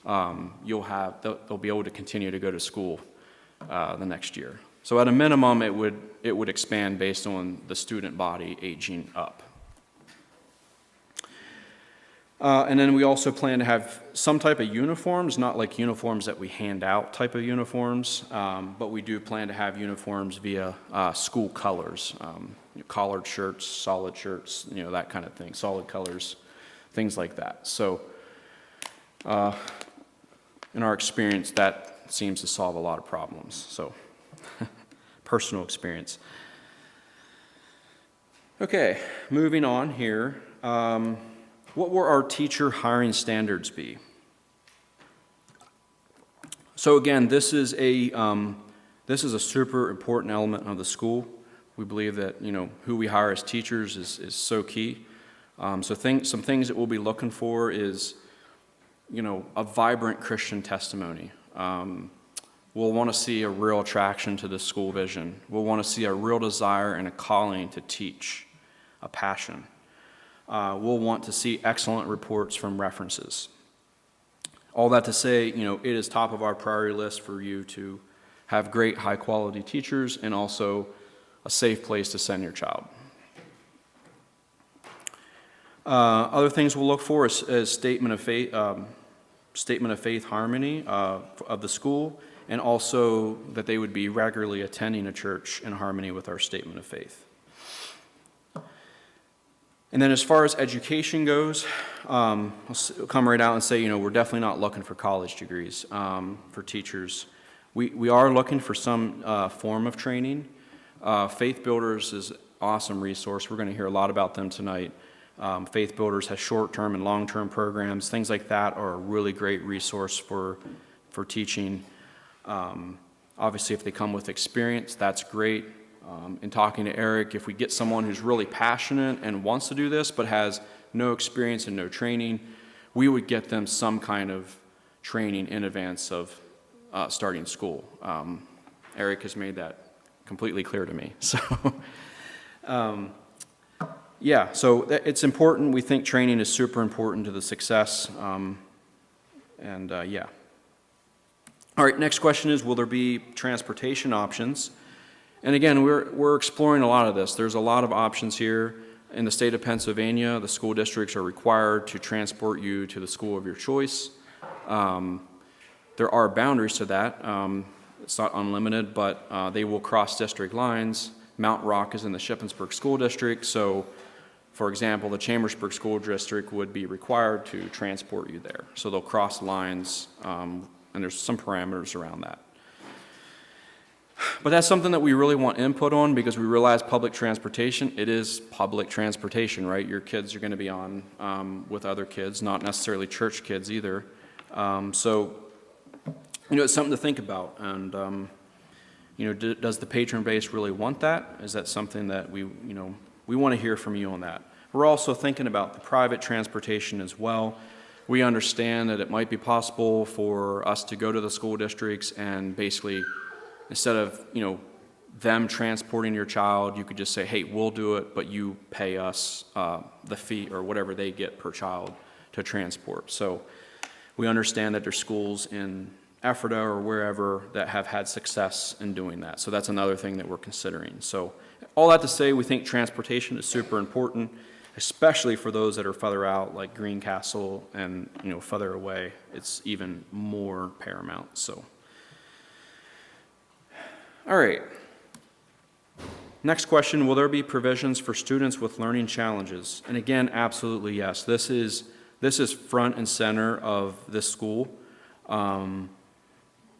Speaker 3: they'll be able to continue to go to school the next year. So at a minimum, it would expand based on the student body aging up. And then we also plan to have some type of uniforms, not like uniforms that we hand out type of uniforms, but we do plan to have uniforms via school colors, collared shirts, solid shirts, that kind of thing, solid colors, things like that. So in our experience, that seems to solve a lot of problems. So personal experience. Okay, moving on here. What will our teacher hiring standards be? So again, this is a super important element of the school. We believe that who we hire as teachers is so key. Some things that we'll be looking for is a vibrant Christian testimony. We'll want to see a real attraction to the school vision. We'll want to see a real desire and a calling to teach, a passion. We'll want to see excellent reports from references. All that to say, it is top of our priority list for you to have great, high-quality teachers and also a safe place to send your child. Other things we'll look for is statement of faith harmony of the school, and also that they would be regularly attending a church in harmony with our statement of faith. And then as far as education goes, I'll come right out and say, we're definitely not looking for college degrees for teachers. We are looking for some form of training. Faith Builders is an awesome resource. We're going to hear a lot about them tonight. Faith Builders has short-term and long-term programs. Things like that are a really great resource for teaching. Obviously, if they come with experience, that's great. In talking to Eric, if we get someone who's really passionate and wants to do this but has no experience and no training, we would get them some kind of training in advance of starting school. Eric has made that completely clear to me. So, yeah, so it's important. We think training is super important to the success. Yeah. All right, next question is, will there be transportation options? And again, we're exploring a lot of this. There's a lot of options here. In the state of Pennsylvania, the school districts are required to transport you to the school of your choice. There are boundaries to that. It's not unlimited, but they will cross district lines. Mount Rock is in the Shippensburg School District, so for example, the Chambersburg School District would be required to transport you there. So they'll cross lines, and there's some parameters around that. But that's something that we really want input on, because we realize public transportation, it is public transportation, right? Your kids are going to be on with other kids, not necessarily church kids either. So, it's something to think about. And, does the patron base really want that? Is that something that we want to hear from you on that? We're also thinking about the private transportation as well. We understand that it might be possible for us to go to the school districts and basically, instead of, them transporting your child, you could just say, hey, we'll do it, but you pay us the fee or whatever they get per child to transport. So we understand that there's schools in Ephrata or wherever that have had success in doing that. So that's another thing that we're considering. So all that to say, we think transportation is super important, especially for those that are further out, like Greencastle and, further away. It's even more paramount. So, all right. Next question, will there be provisions for students with learning challenges? And again, absolutely yes. This is front and center of this school.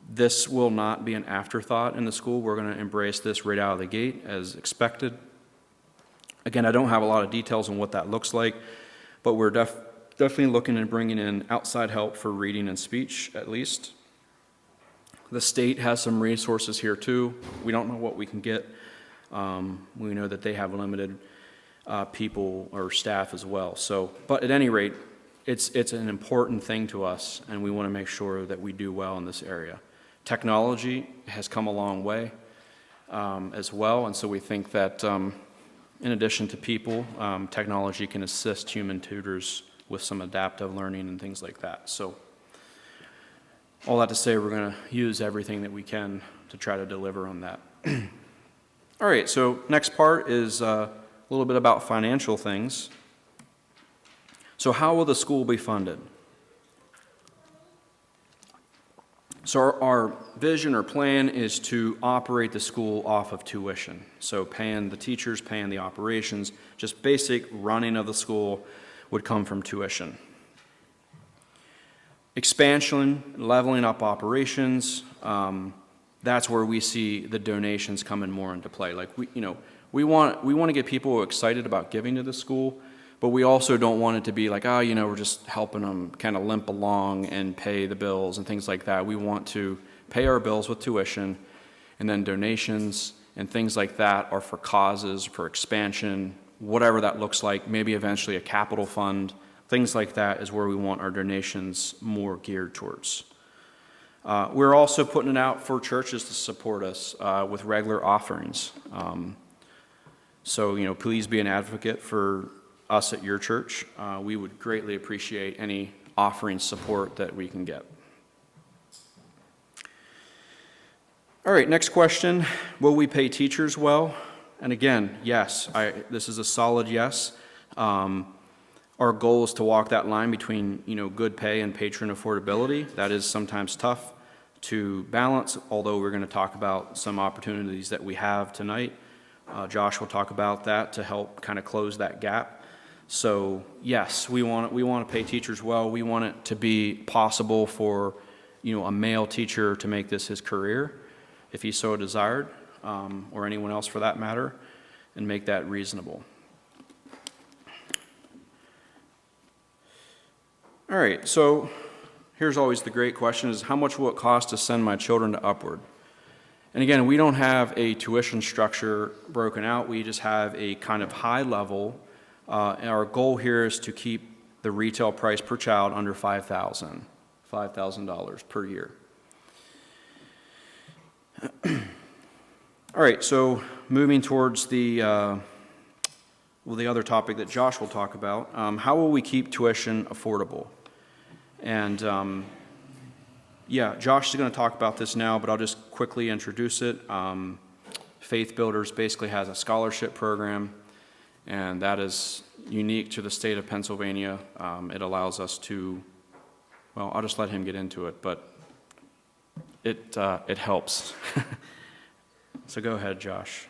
Speaker 3: This will not be an afterthought in the school. We're going to embrace this right out of the gate as expected. Again, I don't have a lot of details on what that looks like, but we're definitely looking at bringing in outside help for reading and speech, at least. The state has some resources here too. We don't know what we can get. We know that they have limited people or staff as well. So, but at any rate, it's an important thing to us, and we want to make sure that we do well in this area. Technology has come a long way as well, and so we think that in addition to people, technology can assist human tutors with some adaptive learning and things like that. So all that to say, we're going to use everything that we can to try to deliver on that. All right, so next part is a little bit about financial things. So how will the school be funded? So our vision or plan is to operate the school off of tuition. So paying the teachers, paying the operations, just basic running of the school would come from tuition. Expansion, leveling up operations, that's where we see the donations coming more into play. Like we want to get people excited about giving to the school, but we also don't want it to be like, we're just helping them kind of limp along and pay the bills and things like that. We want to pay our bills with tuition, and then donations and things like that are for causes, for expansion, whatever that looks like, maybe eventually a capital fund. Things like that is where we want our donations more geared towards. We're also putting it out for churches to support us with regular offerings. So, please be an advocate for us at your church. We would greatly appreciate any offering support that we can get. All right, next question. Will we pay teachers well? And again, yes. This is a solid yes. Our goal is to walk that line between, good pay and patron affordability. That is sometimes tough to balance, although we're going to talk about some opportunities that we have tonight. Josh will talk about that to help kind of close that gap. So yes, we want to pay teachers well. We want it to be possible for, a male teacher to make this his career, if he so desired, or anyone else for that matter, and make that reasonable. All right, so here's always the great question is, how much will it cost to send my children to Upward? And again, we don't have a tuition structure broken out. We just have a kind of high level. And our goal here is to keep the retail price per child under $5,000. $5,000 per year. All right, so moving towards the other topic that Josh will talk about, how will we keep tuition affordable? And yeah, Josh is going to talk about this now, but I'll just quickly introduce it. Faith Builders basically has a scholarship program, and that is unique to the state of Pennsylvania. It allows us to, well, I'll just let him get into it, but it helps. So go ahead, Josh.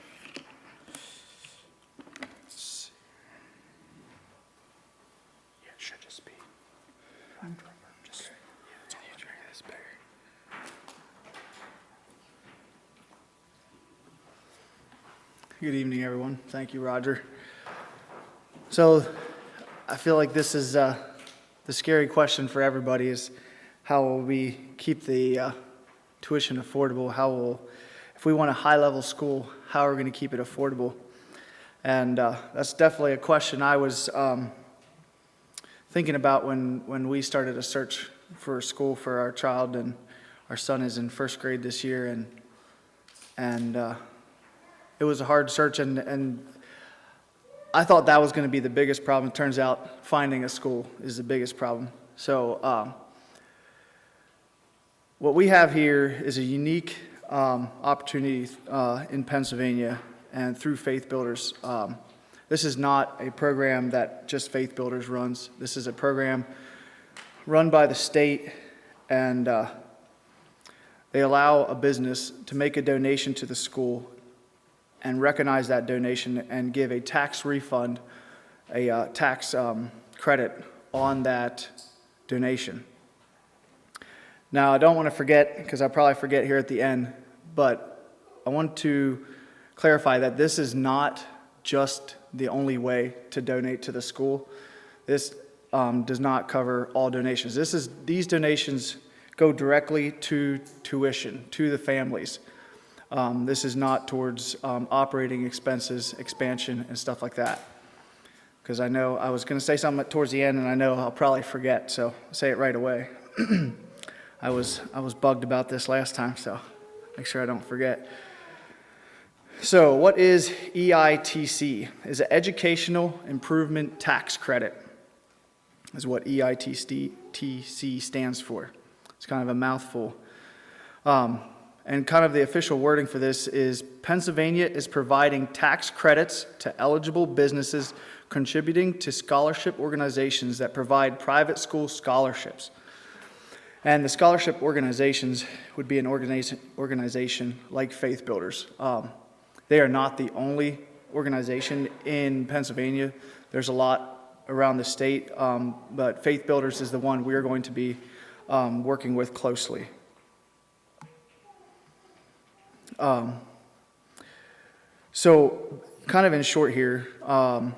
Speaker 1: Yeah, it should just be.
Speaker 4: Good evening, everyone. Thank you, Roger. So I feel like this is the scary question for everybody is how will we keep the tuition affordable? If we want a high-level school, how are we going to keep it affordable? And that's definitely a question I was thinking about when we started a search for a school for our child, and our son is in first grade this year, and it was a hard search, and I thought that was going to be the biggest problem. It turns out finding a school is the biggest problem. So what we have here is a unique opportunity in Pennsylvania and through Faith Builders. This is not a program that just Faith Builders runs. This is a program run by the state, and they allow a business to make a donation to the school and recognize that donation and give a tax refund, a tax credit on that donation. Now, I don't want to forget, because I'll probably forget here at the end, but I want to clarify that this is not just the only way to donate to the school. This does not cover all donations. These donations go directly to tuition, to the families. This is not towards operating expenses, expansion, and stuff like that. Because I know I was going to say something towards the end, and I know I'll probably forget, so I'll say it right away. I was bugged about this last time, so make sure I don't forget. So what is EITC? Is an Educational Improvement Tax Credit, is what EITC stands for. It's kind of a mouthful. And kind of the official wording for this is Pennsylvania is providing tax credits to eligible businesses contributing to scholarship organizations that provide private school scholarships. And the scholarship organizations would be an organization like Faith Builders. They are not the only organization in Pennsylvania. There's a lot around the state, but Faith Builders is the one we're going to be working with closely. So kind of in short here, PA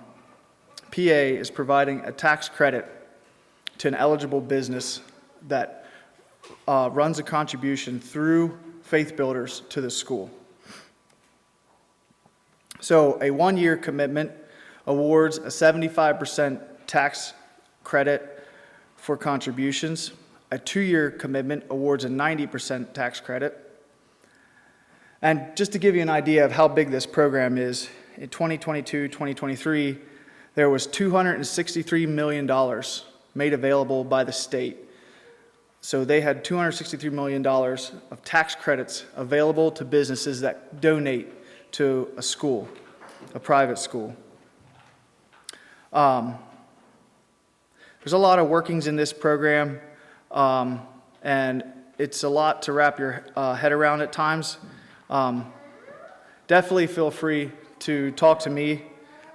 Speaker 4: is providing a tax credit to an eligible business that runs a contribution through Faith Builders to the school. So a one-year commitment awards a 75% tax credit for contributions. A two-year commitment awards a 90% tax credit. And just to give you an idea of how big this program is, in 2022-2023, there was $263 million made available by the state. So they had $263 million of tax credits available to businesses that donate to a school, a private school. There's a lot of workings in this program, and it's a lot to wrap your head around at times. Definitely feel free to talk to me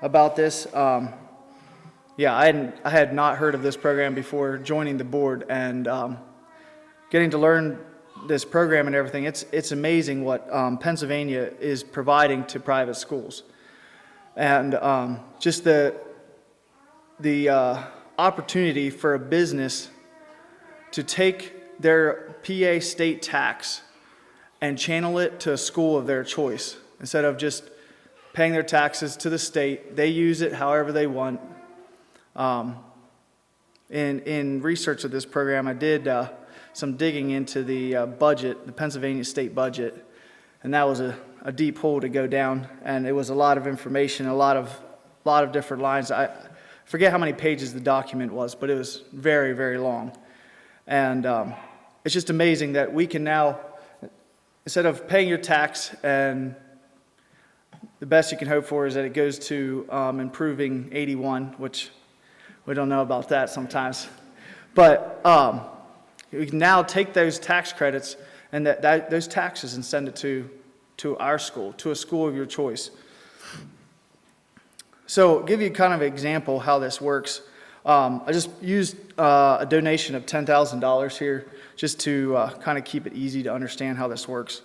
Speaker 4: about this. Yeah, I had not heard of this program before joining the board, and getting to learn this program and everything, it's amazing what Pennsylvania is providing to private schools. And just the opportunity for a business to take their PA state tax and channel it to a school of their choice. Instead of just paying their taxes to the state, they use it however they want. In research of this program, I did some digging into the budget, the Pennsylvania state budget, and that was a deep hole to go down, and it was a lot of information, a lot of different lines. I forget how many pages the document was, but it was very, very long. And it's just amazing that we can now, instead of paying your tax, and the best you can hope for is that it goes to improving 81, which we don't know about that sometimes. But we can now take those tax credits and those taxes and send it to our school, to a school of your choice. So, give you kind of an example how this works. I just used a donation of $10,000 here just to kind of keep it easy to understand how this works.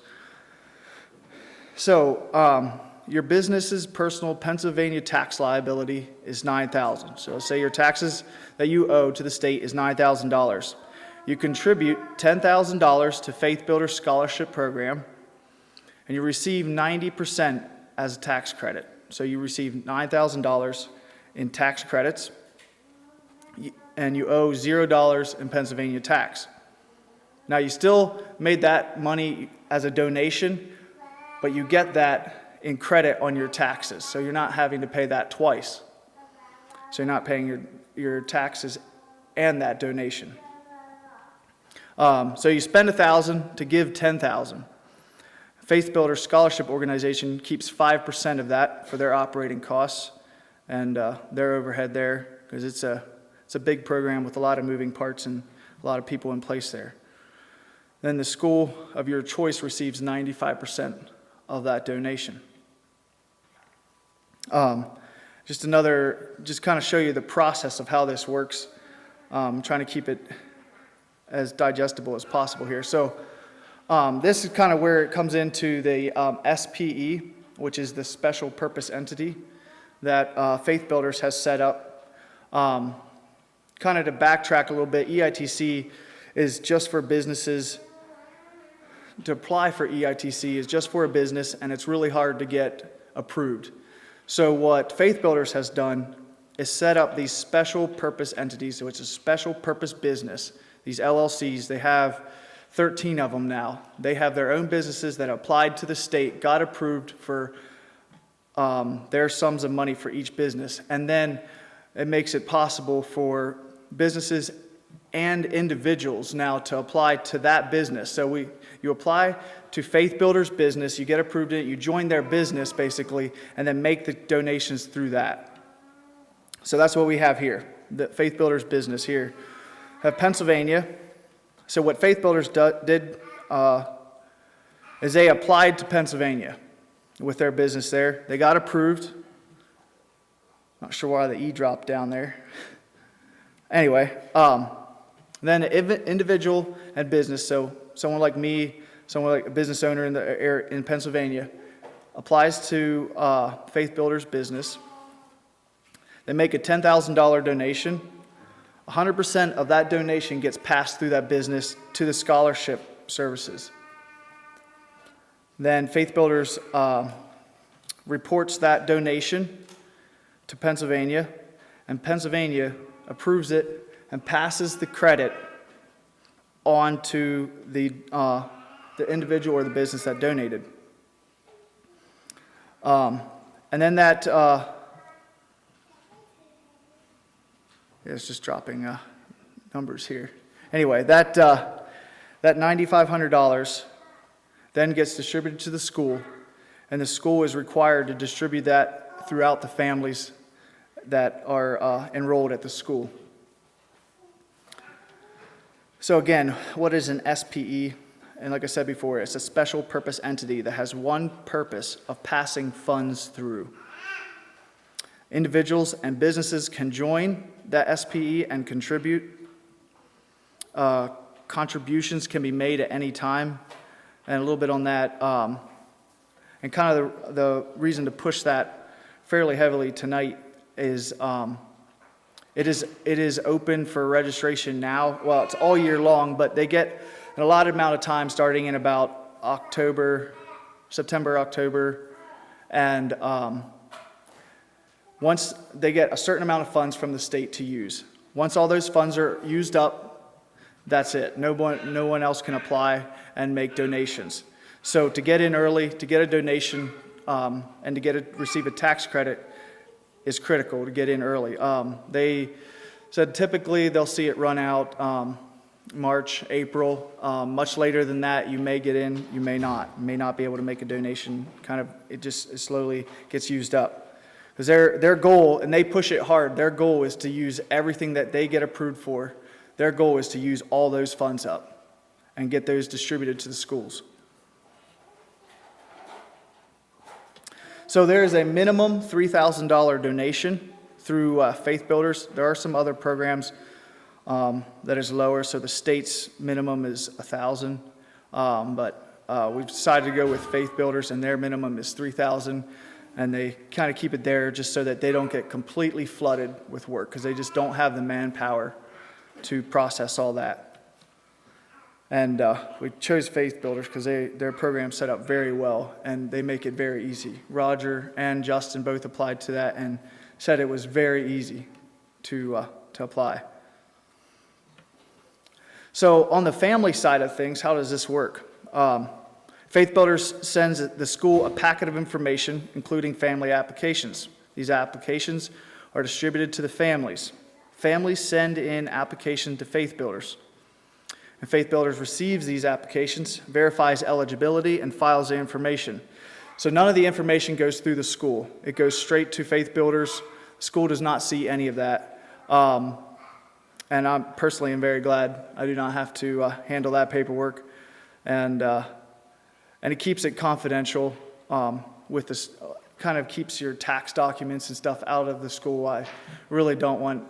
Speaker 4: So, your business's personal Pennsylvania tax liability is $9,000. So, say your taxes that you owe to the state is $9,000. You contribute $10,000 to Faith Builder Scholarship Program, and you receive 90% as a tax credit. So you receive $9,000 in tax credits, and you owe $0 in Pennsylvania tax. Now, you still made that money as a donation, but you get that in credit on your taxes. So you're not having to pay that twice. So you're not paying your taxes and that donation. So you spend $1,000 to give $10,000. Faith Builder Scholarship Organization keeps 5% of that for their operating costs and their overhead there, because it's a big program with a lot of moving parts and a lot of people in place there. Then the school of your choice receives 95% of that donation. Just kind of show you the process of how this works. I'm trying to keep it as digestible as possible here. So this is kind of where it comes into the SPE, which is the special purpose entity that Faith Builders has set up. Kind of to backtrack a little bit, EITC is just for businesses. To apply for EITC is just for a business, and it's really hard to get approved. So what Faith Builders has done is set up these special purpose entities, so it's a special purpose business. These LLCs, they have 13 of them now. They have their own businesses that applied to the state, got approved for their sums of money for each business. And then it makes it possible for businesses and individuals now to apply to that business. So you apply to Faith Builders business, you get approved in it, you join their business basically, and then make the donations through that. So that's what we have here, the Faith Builders business here. We have Pennsylvania. So what Faith Builders did is they applied to Pennsylvania with their business there. They got approved. Not sure why the E dropped down there. Anyway, then individual and business. So someone like me, someone like a business owner in Pennsylvania, applies to Faith Builders business. They make a $10,000 donation. 100% of that donation gets passed through that business to the scholarship services. Then Faith Builders reports that donation to Pennsylvania, and Pennsylvania approves it and passes the credit on to the individual or the business that donated. And then that it's just dropping numbers here. Anyway, that $9,500 then gets distributed to the school, and the school is required to distribute that throughout the families that are enrolled at the school. So again, what is an SPE? And like I said before, it's a special purpose entity that has one purpose of passing funds through. Individuals and businesses can join that SPE and contribute. Contributions can be made at any time. And a little bit on that, and kind of the reason to push that fairly heavily tonight is it is open for registration now. Well, it's all year long, but they get an allotted amount of time starting in about September, October, and once they get a certain amount of funds from the state to use. Once all those funds are used up, That's it. No one else can apply and make donations. So to get in early, to get a donation, and to receive a tax credit is critical to get in early. They said typically they'll see it run out March, April. Much later than that, you may get in, you may not. You may not be able to make a donation. It slowly gets used up. Because their goal, and they push it hard, their goal is to use everything that they get approved for. Their goal is to use all those funds up and get those distributed to the schools. So there is a minimum $3,000 donation through Faith Builders. There are some other programs that is lower, so the state's minimum is $1,000, but we've decided to go with Faith Builders, and their minimum is $3,000, and they kind of keep it there just so that they don't get completely flooded with work, because they just don't have the manpower to process all that. And we chose Faith Builders because their program's set up very well, and they make it very easy. Roger and Justin both applied to that and said it was very easy to apply. So on the family side of things, how does this work? Faith Builders sends the school a packet of information, including family applications. These applications are distributed to the families. Families send in application to Faith Builders. And Faith Builders receives these applications, verifies eligibility, and files the information. So none of the information goes through the school. It goes straight to Faith Builders. School does not see any of that. And I personally am very glad I do not have to handle that paperwork. And it keeps it confidential with this, kind of keeps your tax documents and stuff out of the school. I really don't want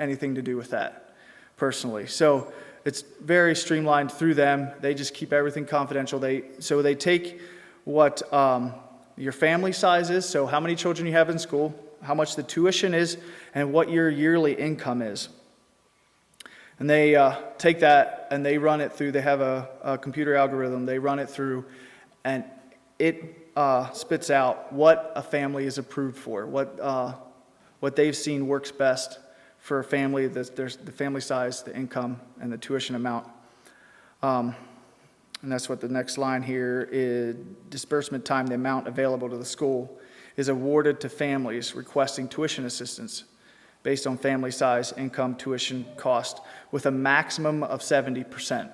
Speaker 4: anything to do with that personally. So it's very streamlined through them. They just keep everything confidential. So they take what your family size is, so how many children you have in school, how much the tuition is, and what your yearly income is. And they take that and they run it through. They have a computer algorithm. They run it through, and it spits out what a family is approved for, what they've seen works best for a family. There's the family size, the income, and the tuition amount. And that's what the next line here is. Disbursement time, the amount available to the school is awarded to families requesting tuition assistance based on family size, income, tuition cost, with a maximum of 70%.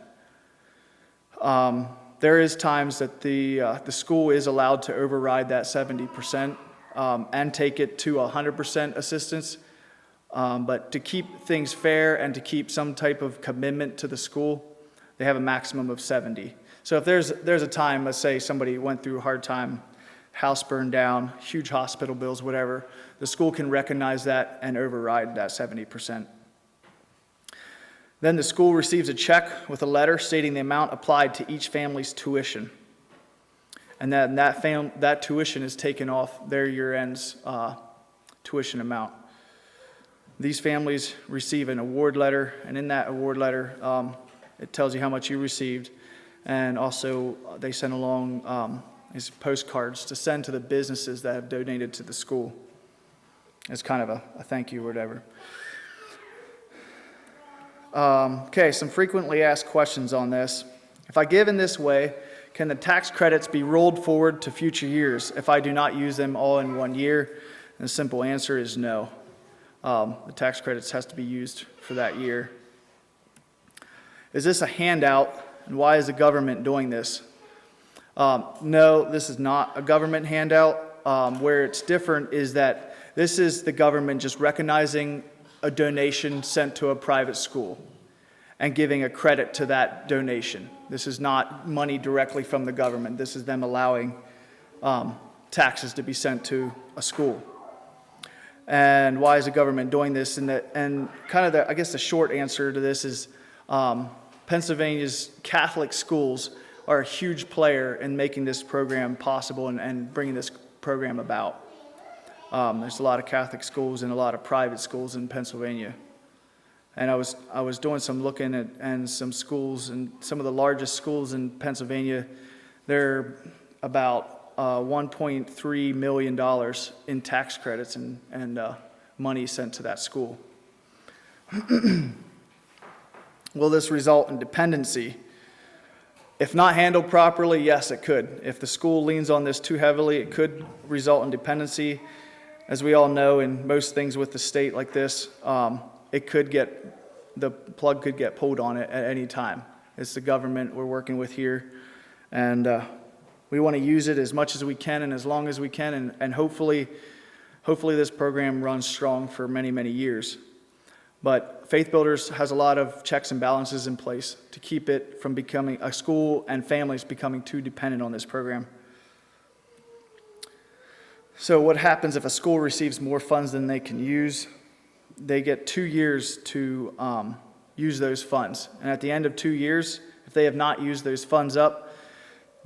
Speaker 4: There is times that the school is allowed to override that 70% and take it to 100% assistance. But to keep things fair and to keep some type of commitment to the school, they have a maximum of 70. So if there's a time, let's say somebody went through a hard time, house burned down, huge hospital bills, whatever, the school can recognize that and override that 70%. Then the school receives a check with a letter stating the amount applied to each family's tuition. And then that tuition is taken off their year-end's tuition amount. These families receive an award letter, and in that award letter, it tells you how much you received, and also they send along these postcards to send to the businesses that have donated to the school. It's kind of a thank you or whatever. Okay, some frequently asked questions on this. If I give in this way, can the tax credits be rolled forward to future years if I do not use them all in one year? And the simple answer is no. The tax credits has to be used for that year. Is this a handout, and why is the government doing this? No, this is not a government handout. Where it's different is that this is the government just recognizing a donation sent to a private school and giving a credit to that donation. This is not money directly from the government. This is them allowing taxes to be sent to a school. And why is the government doing this? And kind of I guess the short answer to this is Pennsylvania's Catholic schools are a huge player in making this program possible and bringing this program about. There's a lot of Catholic schools and a lot of private schools in Pennsylvania. And I was doing some looking at and some schools, and some of the largest schools in Pennsylvania, they're about $1.3 million in tax credits and money sent to that school. Will this result in dependency? If not handled properly, yes, it could. If the school leans on this too heavily, it could result in dependency. As we all know, in most things with the state like this, the plug could get pulled on it at any time. It's the government we're working with here, and we want to use it as much as we can and as long as we can, and hopefully this program runs strong for many, many years. But Faith Builders has a lot of checks and balances in place to keep it from becoming a school and families becoming too dependent on this program. So what happens if a school receives more funds than they can use? They get 2 years to use those funds. And at the end of 2 years, if they have not used those funds up,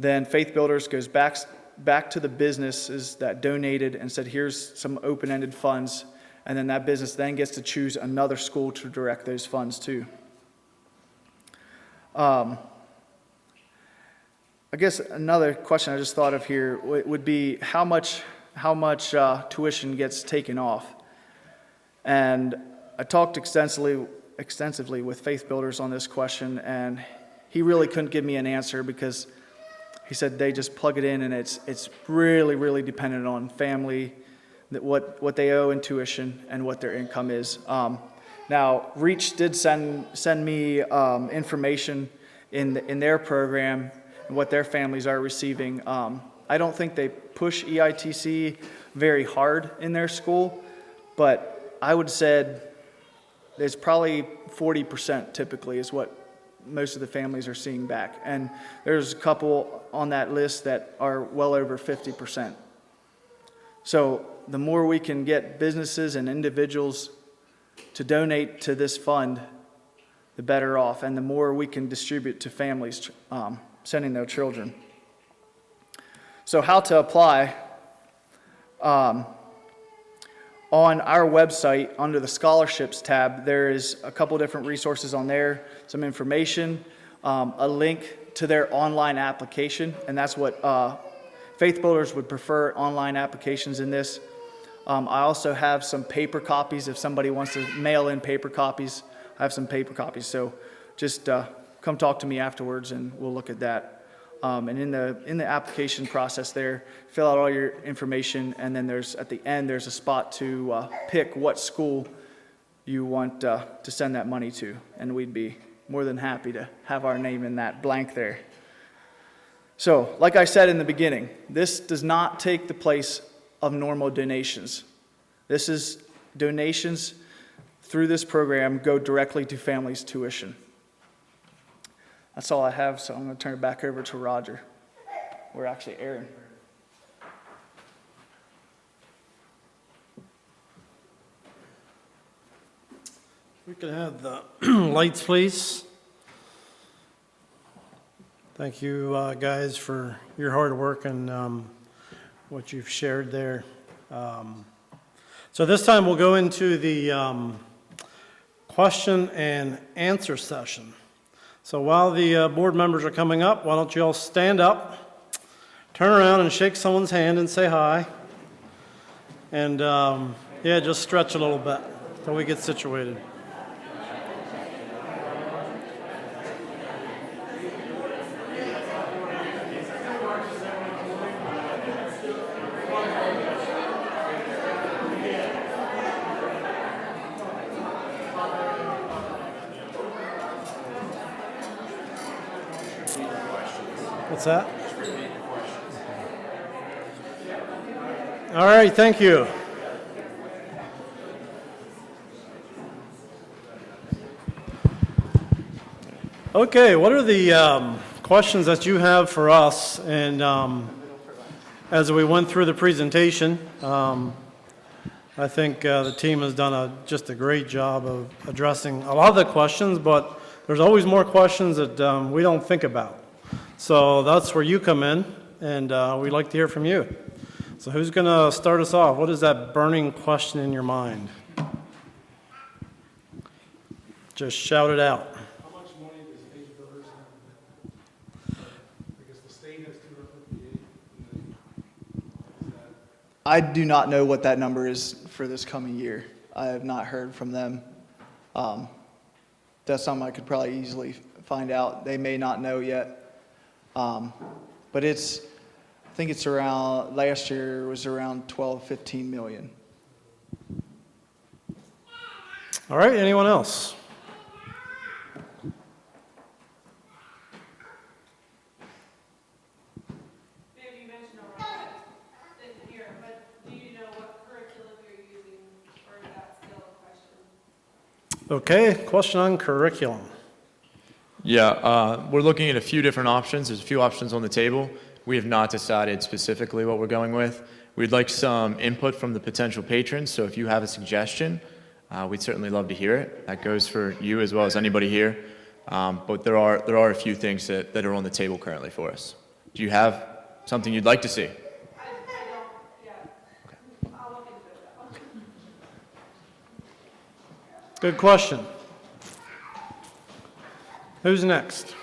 Speaker 4: then Faith Builders goes back to the businesses that donated and said, here's some open-ended funds. And then that business then gets to choose another school to direct those funds to. I guess another question I just thought of here would be how much tuition gets taken off. And I talked extensively with Faith Builders on this question, and he really couldn't give me an answer because he said they just plug it in, and it's really, really dependent on family, that what they owe in tuition and what their income is. Now, Reach did send me information in their program and what their families are receiving. I don't think they push EITC very hard in their school, but I would say there's probably 40% typically is what most of the families are seeing back. And there's a couple on that list that are well over 50%. So the more we can get businesses and individuals to donate to this fund, the better off, and the more we can distribute to families sending their children. So how to apply? On our website, under the scholarships tab, there is a couple different resources on there, some information, a link to their online application, and that's what Faith Builders would prefer, online applications in this. I also have some paper copies if somebody wants to mail in paper copies. I have some paper copies, so just come talk to me afterwards and we'll look at that. And in the application process there, fill out all your information, and then at the end there's a spot to pick what school you want to send that money to, and we'd be more than happy to have our name in that blank there. So, like I said in the beginning, this does not take the place of normal donations. This is donations through this program go directly to families' tuition. That's all I have, so I'm going to turn it back over to Roger. We're actually Aaron.
Speaker 2: We can have the lights, please. Thank you, guys, for your hard work and what you've shared there. So this time we'll go into the question and answer session. So while the board members are coming up, why don't you all stand up, turn around and shake someone's hand and say hi. And yeah, just stretch a little bit until we get situated. What's that? All right, thank you. Okay, what are the questions that you have for us? And as we went through the presentation, I think the team has done just a great job of addressing a lot of the questions, but there's always more questions that we don't think about. So that's where you come in, and we'd like to hear from you. So who's going to start us off? What is that burning question in your mind? Just shout it out.
Speaker 5: How much money does Faith Builders have? Because the state has 258 million.
Speaker 4: I do not know what that number is for this coming year. I have not heard from them. that's something I could probably easily find out. They may not know yet. But I think it's around, last year was around 12, 15 million.
Speaker 2: All right, anyone else?
Speaker 6: Maybe you mentioned already, didn't hear, but do you know what curriculum you're using, or is that still a question?
Speaker 2: Okay, question on curriculum.
Speaker 7: Yeah, we're looking at a few different options. There's a few options on the table. We have not decided specifically what we're going with. We'd like some input from the potential patrons, so if you have a suggestion, we'd certainly love to hear it. That goes for you as well as anybody here. But there are a few things that are on the table currently for us. Do you have something you'd like to see?
Speaker 6: I don't, yeah. I'll look into it.
Speaker 2: Good question. Who's next?
Speaker 8: As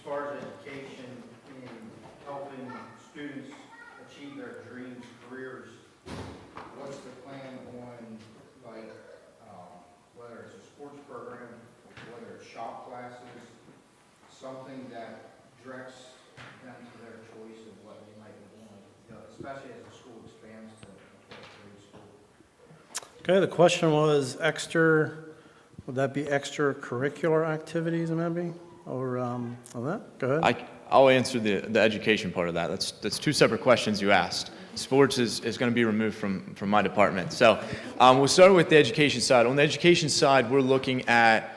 Speaker 8: far as education in helping students achieve their dreams, careers, what's the plan on, like, whether it's a sports program, whether it's shop classes, something that directs them to their choice of what they might be doing, especially as the school expands to grade school?
Speaker 2: Okay, the question was would that be extracurricular activities, maybe? Or on that? Go ahead.
Speaker 7: I'll answer the education part of that. That's two separate questions you asked. Sports is going to be removed from my department. So we'll start with the education side. On the education side, we're looking at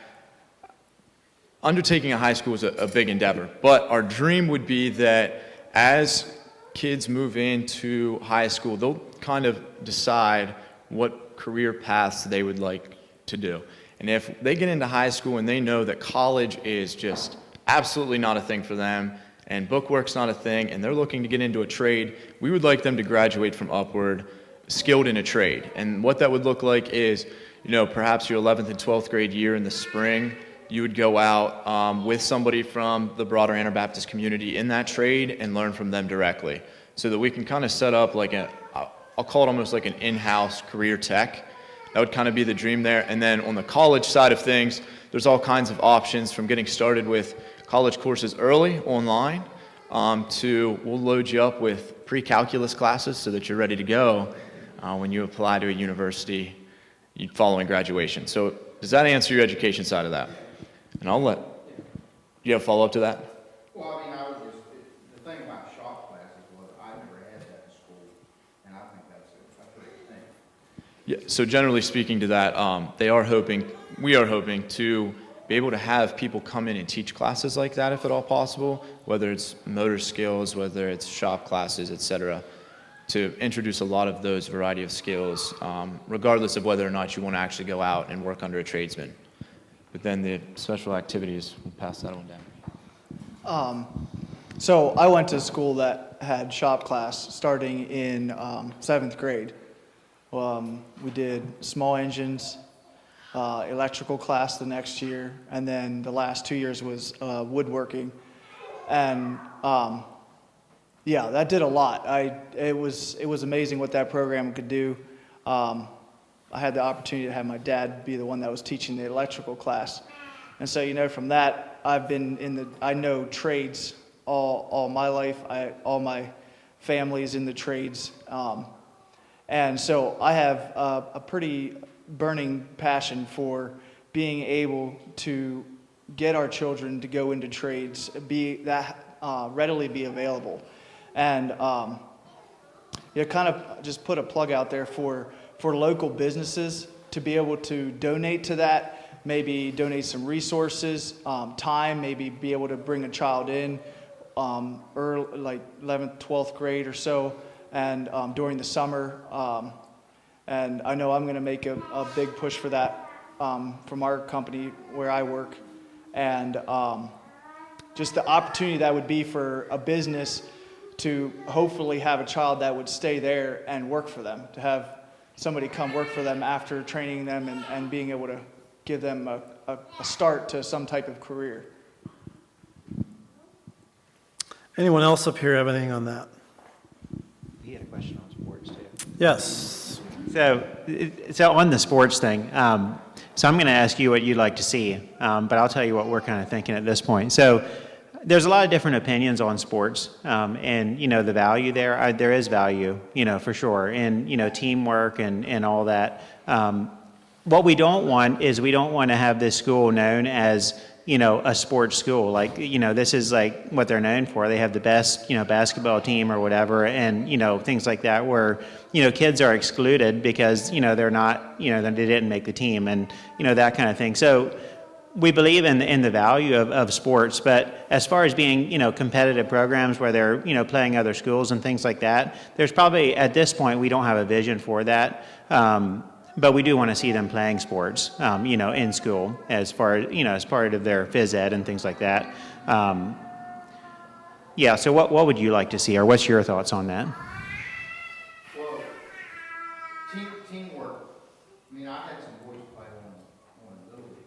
Speaker 7: undertaking a high school is a big endeavor. But our dream would be that as kids move into high school, they'll kind of decide what career paths they would like to do. And if they get into high school and they know that college is just absolutely not a thing for them, and bookwork's not a thing, and they're looking to get into a trade, we would like them to graduate from Upward skilled in a trade. And what that would look like is, perhaps your 11th and 12th grade year in the spring, you would go out with somebody from the broader Anabaptist community in that trade and learn from them directly, so that we can kind of set up like I'll call it almost like an in-house career tech. That would kind of be the dream there. And then on the college side of things, there's all kinds of options from getting started with college courses early online to we'll load you up with pre-calculus classes so that you're ready to go when you apply to a university following graduation. So does that answer your education side of that? And do you have a follow-up to that?
Speaker 8: Well, I mean, the thing about shop classes was I never had that in school, and I think that's a great thing.
Speaker 7: Yeah, so generally speaking to that, we are hoping to be able to have people come in and teach classes like that if at all possible, whether it's motor skills, whether it's shop classes, etc., to introduce a lot of those variety of skills, regardless of whether or not you want to actually go out and work under a tradesman. But then the special activities, we'll pass that on down.
Speaker 4: So I went to a school that had shop class starting in 7th grade. We did small engines, electrical class the next year, and then the last 2 years was woodworking. And yeah, that did a lot. It was amazing what that program could do. I had the opportunity to have my dad be the one that was teaching the electrical class. And so, from that, I know trades all my life. All my family's in the trades. And so I have a pretty burning passion for being able to get our children to go into trades, readily be available. And kind of just put a plug out there for local businesses to be able to donate to that, maybe donate some resources, time, maybe be able to bring a child in early, like 11th, 12th grade or so, and during the summer. And I know I'm going to make a big push for that from our company where I work. And just the opportunity that would be for a business to hopefully have a child that would stay there and work for them, to have somebody come work for them after training them and being able to give them a start to some type of career.
Speaker 2: Anyone else up here have anything on that?
Speaker 9: He had a question on sports too.
Speaker 2: Yes.
Speaker 9: So on the sports thing,
Speaker 10: So I'm going to ask you what you'd like to see, but I'll tell you what we're kind of thinking at this point. So there's a lot of different opinions on sports, and the value there. There is value, for sure, and teamwork and all that. What we don't want is we don't want to have this school known as a sports school. Like this is like what they're known for. They have the best basketball team or whatever, and things like that where kids are excluded because they're not they didn't make the team and that kind of thing. So we believe in the value of sports, but as far as being competitive programs where they're playing other schools and things like that, there's probably at this point we don't have a vision for that. But we do want to see them playing sports, in school as far as part of their phys ed and things like that. Yeah. So what would you like to see, or what's your thoughts on that?
Speaker 8: Well, teamwork, I mean, I had some boys play on Little League,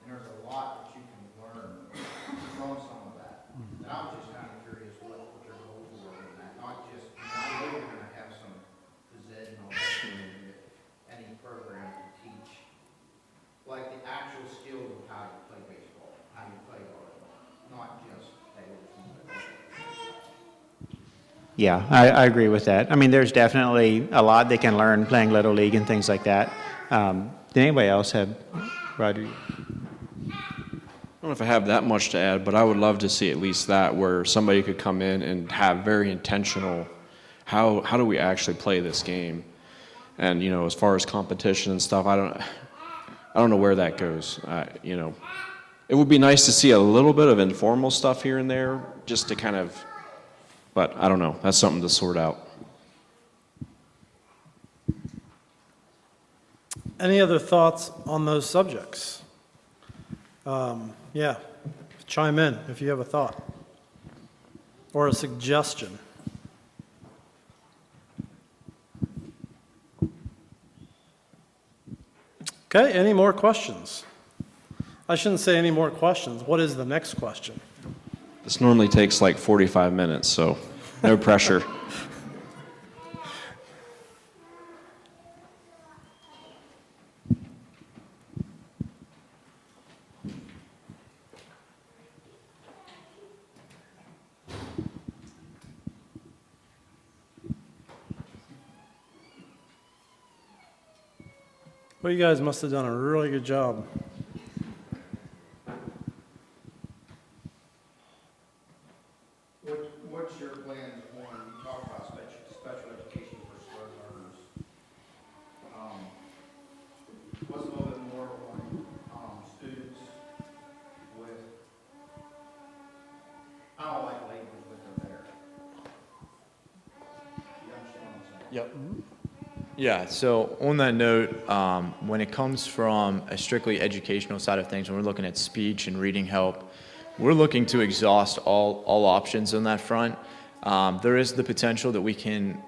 Speaker 8: and there's a lot that you can learn from some of that. And I was just kind of curious what your goals were in that, not just, I know you're gonna have some phys ed and all that, any program to teach, like the actual skills of how you play baseball, how you play volleyball, not just, hey, we're just gonna play baseball.
Speaker 10: Yeah, I agree with that. I mean, there's definitely a lot they can learn playing Little League and things like that. Did anybody else have, Roger?
Speaker 3: I don't know if I have that much to add, but I would love to see at least that, where somebody could come in and have very intentional, how do we actually play this game? And as far as competition and stuff, I don't know where that goes. It would be nice to see a little bit of informal stuff here and there, just to kind of, but I don't know. That's something to sort out.
Speaker 2: Any other thoughts on those subjects? Yeah, chime in if you have a thought or a suggestion. Okay, any more questions? I shouldn't say any more questions. What is the next question?
Speaker 3: This normally takes like 45 minutes, so no pressure.
Speaker 2: Well, you guys must have done a really good job.
Speaker 8: What's your plans on, you talk about special education for slow learners? What's a little bit more on students with, I don't like labels, but they're there. You understand what I'm saying?
Speaker 7: Yep. Yeah, so on that note, when it comes from a strictly educational side of things, when we're looking at speech and reading help, we're looking to exhaust all options on that front. There is the potential that we can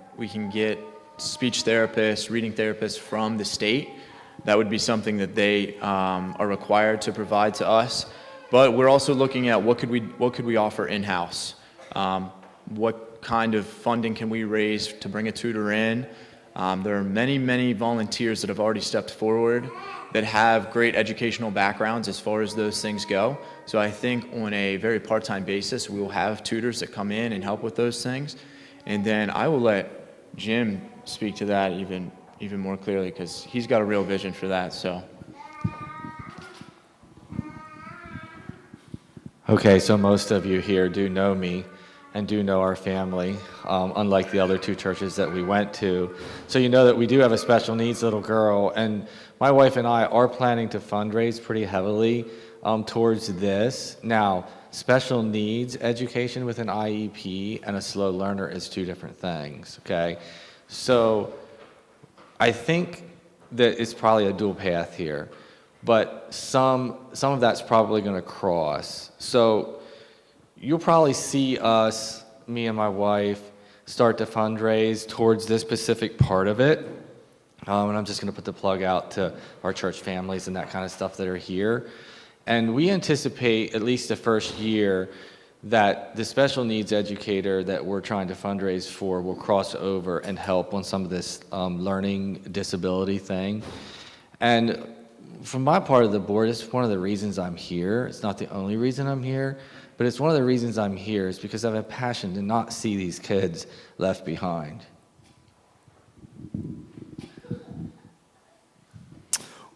Speaker 7: get speech therapists, reading therapists from the state. That would be something that they are required to provide to us. But we're also looking at what could we offer in-house? What kind of funding can we raise to bring a tutor in? There are many volunteers that have already stepped forward that have great educational backgrounds as far as those things go. So I think on a very part-time basis, we will have tutors that come in and help with those things. And then I will let Jim speak to that even more clearly because he's got a real vision for that. So.
Speaker 11: Okay, so most of you here do know me and do know our family, unlike the other two churches that we went to. So you know that we do have a special needs little girl, and my wife and I are planning to fundraise pretty heavily towards this. Now, special needs education with an IEP and a slow learner is two different things, okay? So I think that it's probably a dual path here, but some of that's probably gonna cross. So you'll probably see us, me and my wife, start to fundraise towards this specific part of it. And I'm just going to put the plug out to our church families and that kind of stuff that are here. And we anticipate, at least the first year, that the special needs educator that we're trying to fundraise for will cross over and help on some of this learning disability thing. And from my part of the board, it's one of the reasons I'm here. It's not the only reason I'm here, but it's one of the reasons I'm here is because I have a passion to not see these kids left behind.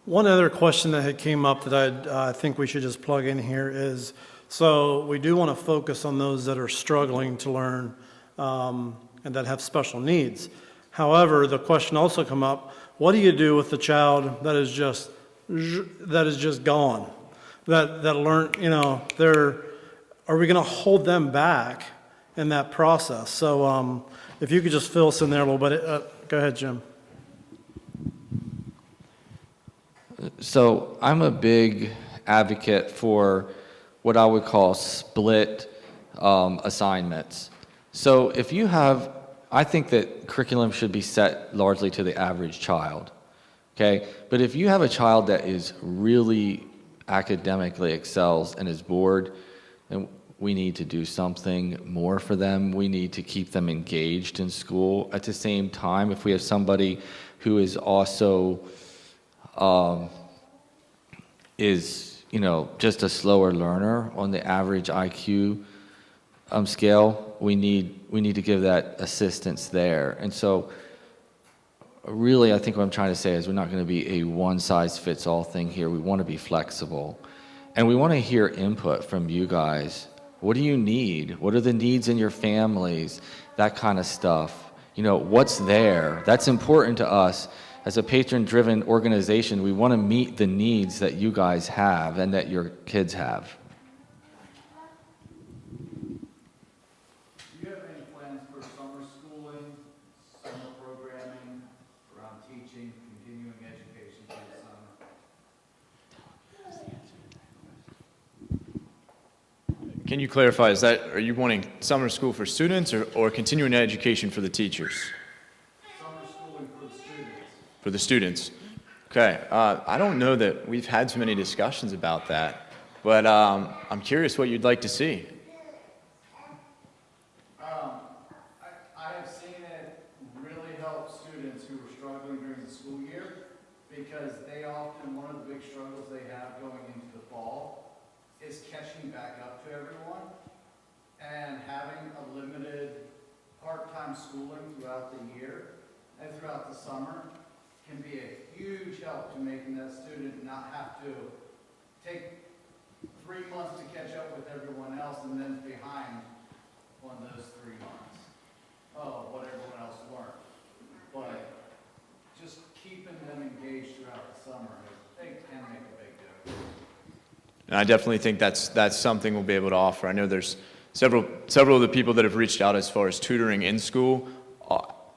Speaker 2: One other question that had came up that I think we should just plug in here is, so we do want to focus on those that are struggling to learn and that have special needs. However, the question also come up, what do you do with the child that is just gone? That learn, are we going to hold them back in that process? So if you could just fill us in there a little bit. Go ahead, Jim.
Speaker 11: So I'm a big advocate for what I would call split assignments. So if you have, I think that curriculum should be set largely to the average child, okay? But if you have a child that is really academically excels and is bored, then we need to do something more for them. We need to keep them engaged in school. At the same time, if we have somebody who is also just a slower learner on the average IQ scale, we need to give that assistance there. And so really, I think what I'm trying to say is we're not going to be a one-size-fits-all thing here. We want to be flexible. And we want to hear input from you guys. What do you need? What are the needs in your families? That kind of stuff. What's there? That's important to us. As a patron-driven organization, we want to meet the needs that you guys have and that your kids have.
Speaker 8: Do you have any plans for summer schooling, summer programming, around teaching, continuing education through the summer?
Speaker 7: Can you clarify, are you wanting summer school for students or continuing education for the teachers? For the students. Okay, I don't know that we've had too many discussions about that, but I'm curious what you'd like to see.
Speaker 8: I have seen it really help students who are struggling during the school year because one of the big struggles they have going into the fall is catching back up to everyone, and having a limited part-time schooling throughout the year and throughout the summer can be a huge help to making that student not have to take 3 months to catch up with everyone else and then behind on those 3 months. What everyone else learned. But just keeping them engaged throughout the summer, they can make a big difference.
Speaker 7: And I definitely think that's something we'll be able to offer. I know there's several of the people that have reached out as far as tutoring in school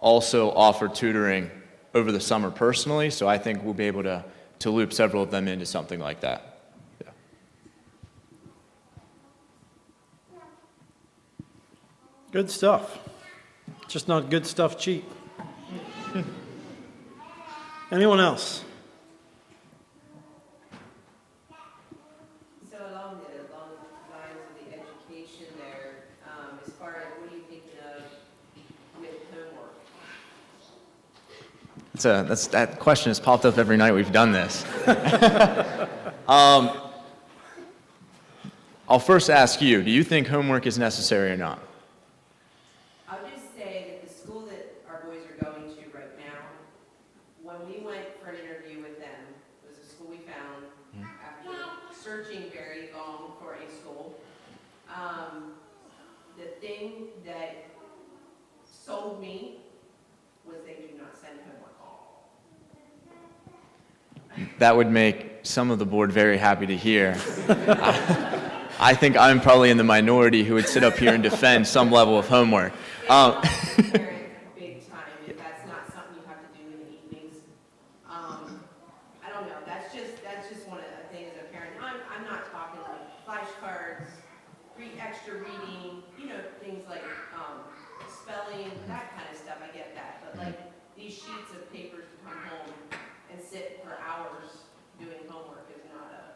Speaker 7: also offer tutoring over the summer personally, so I think we'll be able to loop several of them into something like that. Yeah.
Speaker 2: Good stuff. Just not good stuff cheap. Anyone else?
Speaker 12: So along the lines of the education there, as far as what are you thinking of with homework?
Speaker 7: That question has popped up every night we've done this. I'll first ask you, do you think homework is necessary or not?
Speaker 12: I'll just say that the school that our boys are going to right now, when we went for an interview with them, it was a school we found after searching very long for a school. The thing that sold me was they do not send homework home.
Speaker 7: That would make some of the board very happy to hear. I think I'm probably in the minority who would sit up here and defend some level of homework.
Speaker 12: Big time, if that's not something you have to do in the evenings. I don't know, that's just one of the things as a parent. I'm not talking like flashcards, extra reading, things like spelling, that kind of stuff, I get that. But like these sheets of papers to come home and sit for hours doing homework is not a...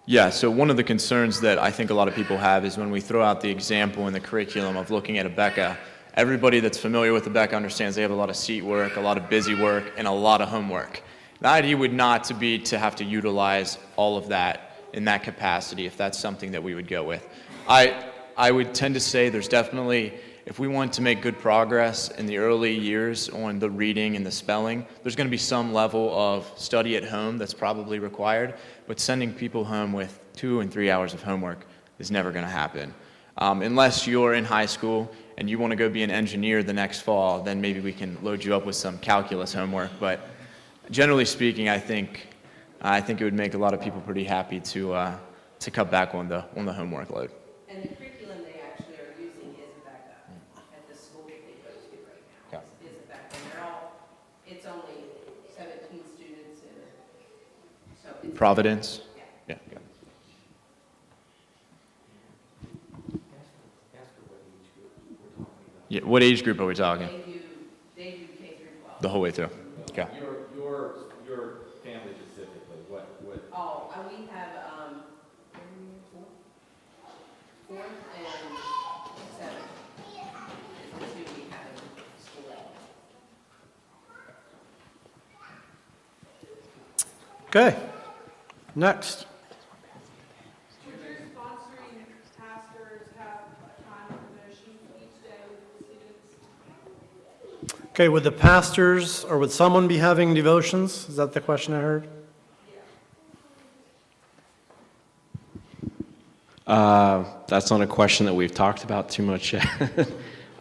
Speaker 7: Yeah, so one of the concerns that I think a lot of people have is when we throw out the example in the curriculum of looking at Abeka, everybody that's familiar with Abeka understands they have a lot of seat work, a lot of busy work, and a lot of homework. The idea would not to be to have to utilize all of that in that capacity, if that's something that we would go with. I would tend to say there's definitely, if we want to make good progress in the early years on the reading and the spelling, there's going to be some level of study at home that's probably required, but sending people home with 2 and 3 hours of homework is never going to happen. Unless you're in high school and you want to go be an engineer the next fall, then maybe we can load you up with some calculus homework. But generally speaking, I think it would make a lot of people pretty happy to cut back on the homework load.
Speaker 12: And the curriculum they actually are using is a backup at the school that they go to right now. Is a backup. And they're all, it's only 17 students and so it's.
Speaker 7: Providence?
Speaker 12: Yeah.
Speaker 7: Yeah. Yeah, what age group are we talking?
Speaker 12: They do K through 12.
Speaker 7: The whole way through? Okay.
Speaker 11: Your family specifically, what?
Speaker 12: Oh, we have, fourth and seventh is the two we have in school.
Speaker 2: Okay, next.
Speaker 6: Do your sponsoring pastors have a time of devotion each day with the students?
Speaker 2: Okay, would the pastors or would someone be having devotions? Is that the question I heard?
Speaker 13: That's not a question that we've talked about too much yet.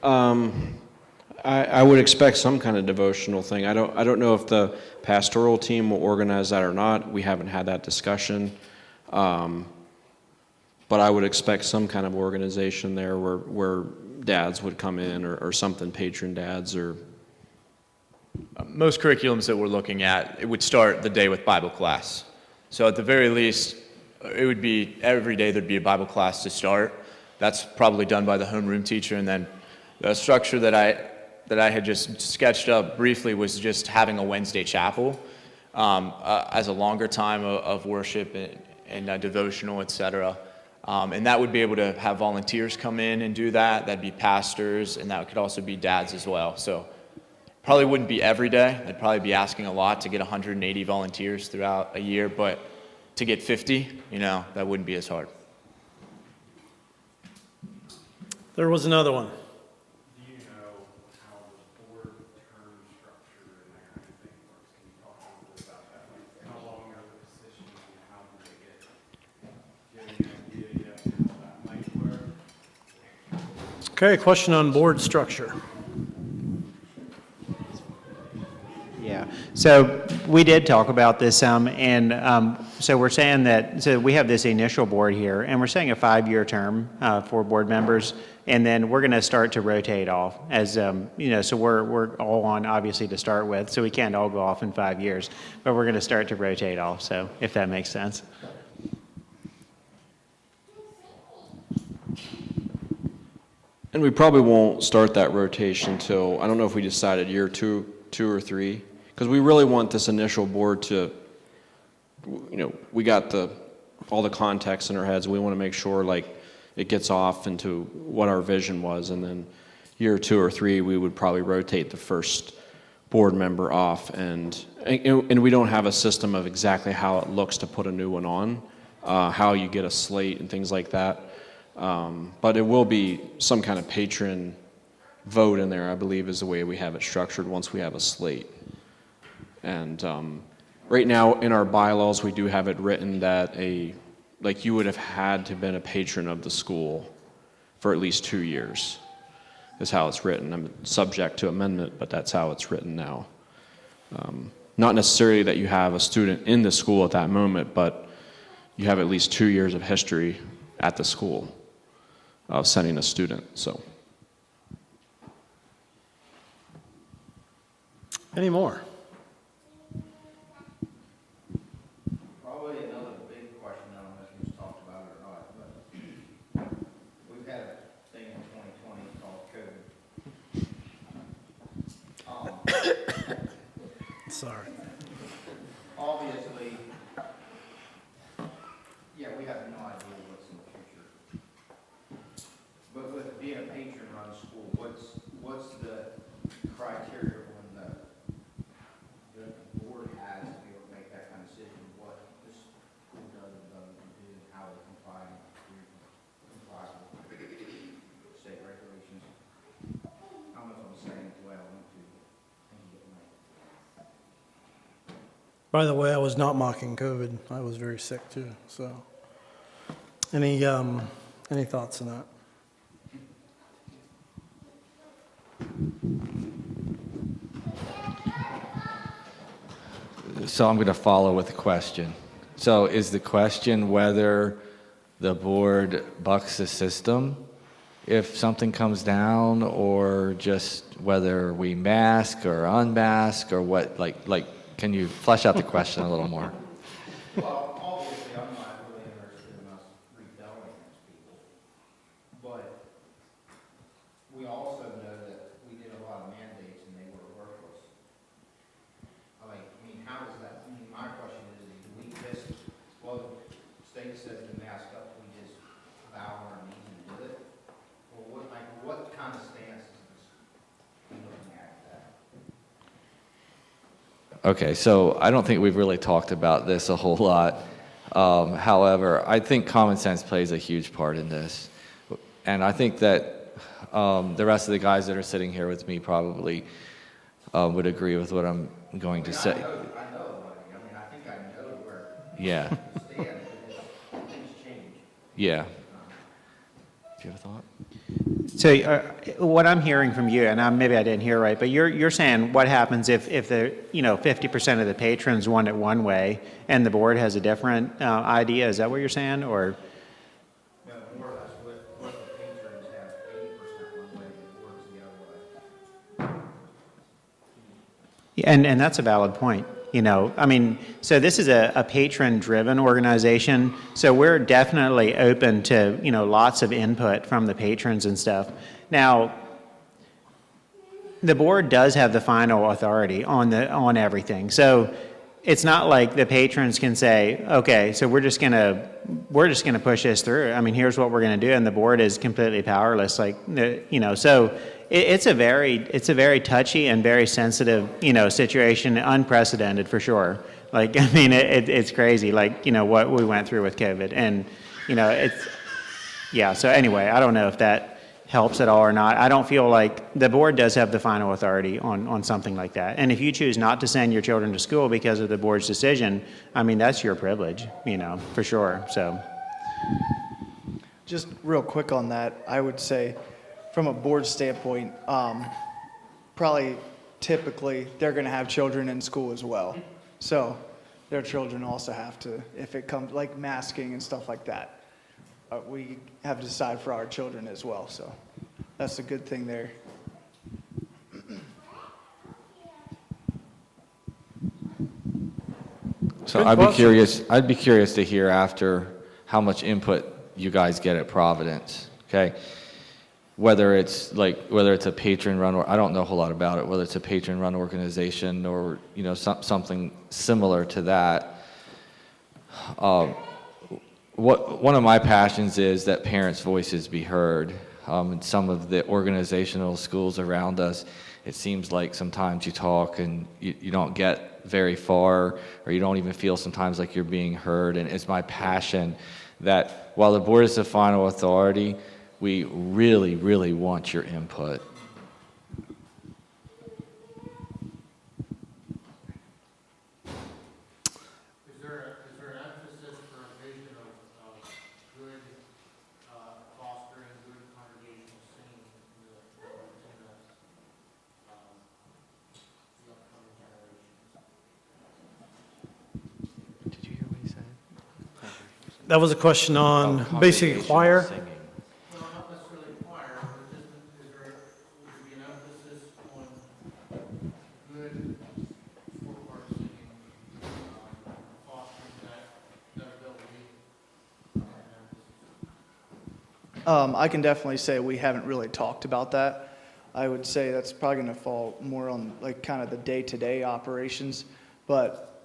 Speaker 13: I would expect some kind of devotional thing. I don't know if the pastoral team will organize that or not. We haven't had that discussion. But I would expect some kind of organization there where dads would come in or something, patron dads or.
Speaker 7: Most curriculums that we're looking at, it would start the day with Bible class. So at the very least, it would be every day there'd be a Bible class to start. That's probably done by the homeroom teacher, and then the structure that I had just sketched up briefly was just having a Wednesday chapel as a longer time of worship and devotional, etc. And that would be able to have volunteers come in and do that. That'd be pastors, and that could also be dads as well. So probably wouldn't be every day. I'd probably be asking a lot to get 180 volunteers throughout a year, but to get 50, that wouldn't be as hard.
Speaker 2: There was another one.
Speaker 5: Do you know how the board term structure and that kind of thing works? Can you talk a little bit about that? Like, how long are the positions and how do they get? Do you have any idea yet how that might work?
Speaker 2: Okay, question on board structure.
Speaker 10: Yeah, so we did talk about this some, and so we're saying that, so we have this initial board here, and we're saying a 5-year term for board members, and then we're going to start to rotate off as, so we're all on, obviously, to start with, so we can't all go off in 5 years, but we're going to start to rotate off, so if that makes sense.
Speaker 13: And we probably won't start that rotation till, I don't know if we decided year two or three, because we really want this initial board to, we got all the context in our heads. We want to make sure it gets off into what our vision was, and then year 2 or 3 we would probably rotate the first board member off, and we don't have a system of exactly how it looks to put a new one on, how you get a slate and things like that. But it will be some kind of patron vote in there, I believe, is the way we have it structured once we have a slate. And right now in our bylaws, we do have it written that you would have had to have been a patron of the school for at least 2 years, is how it's written. I'm subject to amendment, but that's how it's written now. Not necessarily that you have a student in the school at that moment, but you have at least 2 years of history at the school of sending a student, so.
Speaker 2: Any more?
Speaker 8: Probably another big question, I don't know if you've talked about it or not, but we've had a thing in 2020 called COVID.
Speaker 2: Sorry.
Speaker 8: Obviously, yeah, we have no idea what's in the future. But with being a patron-run school, what's the criteria when the board has to be
Speaker 2: By the way, I was not mocking COVID. I was very sick too, so. Any thoughts on that?
Speaker 11: So I'm going to follow with a question. So is the question whether the board bucks the system if something comes down, or just whether we mask or unmask, or what? Like, can you flesh out the question a little more?
Speaker 8: Well, obviously, I'm not really interested in us rebelling against people, but we also know that we did a lot of mandates and they were worthless. I mean, how does that, I mean, my question is, do we just, well, the state says to mask up, we just bow on our knees and do it? Or what kind of stance is this looking at that?
Speaker 11: Okay, so I don't think we've really talked about this a whole lot. However, I think common sense plays a huge part in this. And I think that the rest of the guys that are sitting here with me probably would agree with what I'm going to say.
Speaker 8: I know, buddy. I mean, I think I know where
Speaker 11: Yeah,
Speaker 8: you stand, but things change.
Speaker 11: yeah. Do you have a thought?
Speaker 10: So what I'm hearing from you, and maybe I didn't hear right, but you're saying what happens if the 50% of the patrons want it one way and the board has a different idea? Is that what you're saying, or?
Speaker 8: No, more or less, what the patrons have 80% one way, the board's the other way.
Speaker 10: And that's a valid point. I mean, so this is a patron-driven organization, so we're definitely open to, lots of input from the patrons and stuff. Now, the board does have the final authority on everything. So it's not like the patrons can say, okay, so we're just gonna push this through. I mean, here's what we're gonna do, and the board is completely powerless. So it's a very touchy and very sensitive, situation, unprecedented for sure. Like, I mean, it's crazy. Like, what we went through with COVID, and yeah. So anyway, I don't know if that helps at all or not. I don't feel like the board does have the final authority on something like that. And if you choose not to send your children to school because of the board's decision, I mean, that's your privilege, for sure. So.
Speaker 4: Just real quick on that, I would say, from a board standpoint, probably typically they're going to have children in school as well. So their children also have to, if it comes like masking and stuff like that, we have to decide for our children as well. So that's a good thing there.
Speaker 11: So
Speaker 2: Good
Speaker 11: I'd be
Speaker 2: question.
Speaker 11: curious to hear after how much input you guys get at Providence, okay? Whether it's a patron-run, or I don't know a whole lot about it, whether it's a patron-run organization or, something similar to that. One of my passions is that parents' voices be heard. In some of the organizational schools around us, it seems like sometimes you talk and you don't get very far, or you don't even feel sometimes like you're being heard. And it's my passion that while the board is the final authority, we really, really want your input.
Speaker 8: Is there an emphasis for a vision of good fostering good congregational singing in the upcoming generations?
Speaker 11: Did you hear what he said?
Speaker 2: That was a question on basically choir.
Speaker 11: Singing.
Speaker 8: Well, not necessarily choir, but would there be an emphasis on good four-part singing, fostering that ability?
Speaker 4: I can definitely say we haven't really talked about that. I would say that's probably going to fall more on like kind of the day-to-day operations. But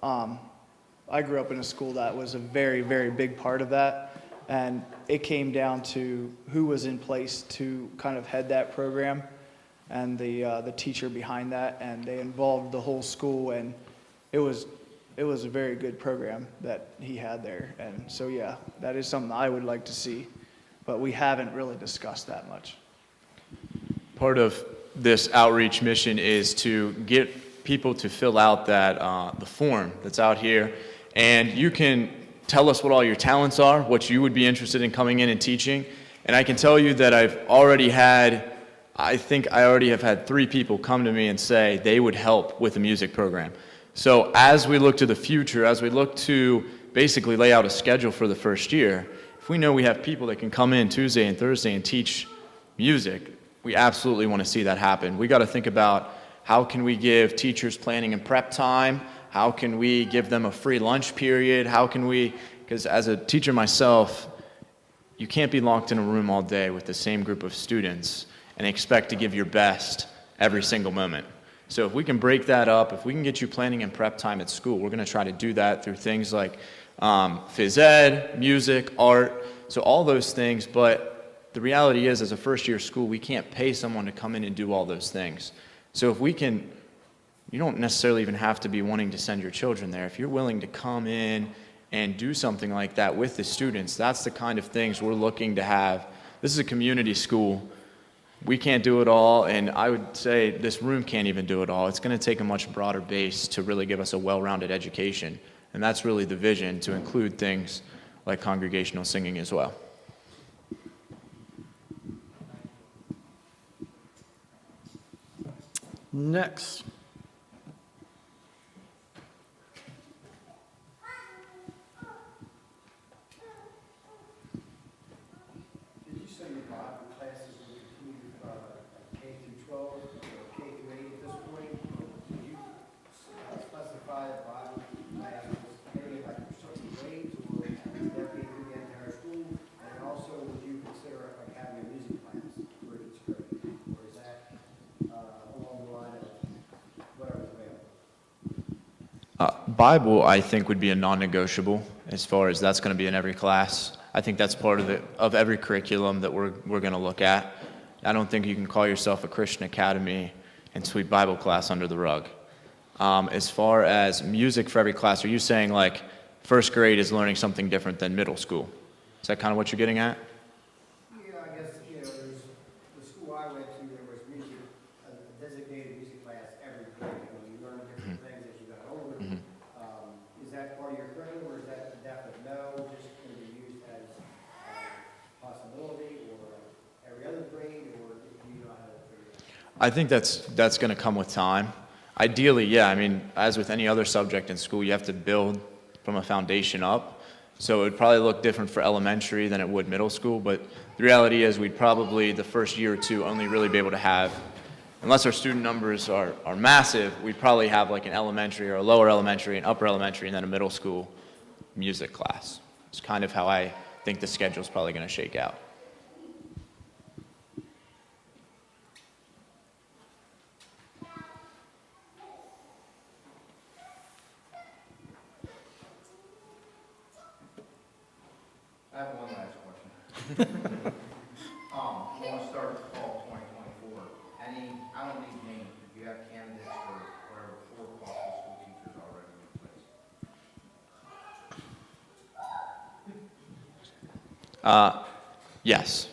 Speaker 4: I grew up in a school that was a very, very big part of that. And it came down to who was in place to kind of head that program and the teacher behind that. And they involved the whole school, and it was a very good program that he had there. And so, yeah, that is something I would like to see. But we haven't really discussed that much.
Speaker 14: Part of this outreach mission is to get
Speaker 7: people to fill out the form that's out here, and you can tell us what all your talents are, what you would be interested in coming in and teaching. And I can tell you that I think I already have had 3 people come to me and say they would help with the music program. So as we look to the future, as we look to basically lay out a schedule for the first year, if we know we have people that can come in Tuesday and Thursday and teach music, we absolutely want to see that happen. We got to think about how can we give teachers planning and prep time? How can we give them a free lunch period? How can we, because as a teacher myself, you can't be locked in a room all day with the same group of students and expect to give your best every single moment. So if we can break that up, if we can get you planning and prep time at school, we're going to try to do that through things like phys ed, music, art, so all those things. But the reality is, as a first-year school, we can't pay someone to come in and do all those things. So if we can, you don't necessarily even have to be wanting to send your children there. If you're willing to come in and do something like that with the students, that's the kind of things we're looking to have. This is a community school. We can't do it all, and I would say this room can't even do it all. It's going to take a much broader base to really give us a well-rounded education, and that's really the vision, to include things like congregational singing as well.
Speaker 2: Next.
Speaker 8: Did you say your Bible classes will continue K through 12 or K through 8 at this point? Or did you specify that Bible classes maybe like certain grades, or would that be through the entire school? And also, would you consider like having a music class for each grade? Or is that along the line of whatever's available?
Speaker 7: Bible, I think, would be a non-negotiable as far as that's going to be in every class. I think that's part of every curriculum that we're going to look at. I don't think you can call yourself a Christian academy and sweep Bible class under the rug. As far as music for every class, are you saying like first grade is learning something different than middle school? Is that kind of what you're getting at?
Speaker 8: Yeah, I guess, there's, the school I went to, there was music, a designated music class every grade. You learn different things as you got older. Is that part of your curriculum, or is that a definite no, just going to be used as a possibility, or every other grade, or do you know how to figure it out?
Speaker 7: I think that's going to come with time. Ideally, yeah, I mean, as with any other subject in school, you have to build from a foundation up. So it would probably look different for elementary than it would middle school, but the reality is we'd probably, the first year or two, only really be able to have, unless our student numbers are massive, we'd probably have like an elementary or a lower elementary, an upper elementary, and then a middle school music class. It's kind of how I think the schedule's probably going to shake out.
Speaker 8: I have one last question. I want to start with fall 2024. I don't need names, but you have candidates for whatever 4 possible school teachers already in place.
Speaker 7: Yes.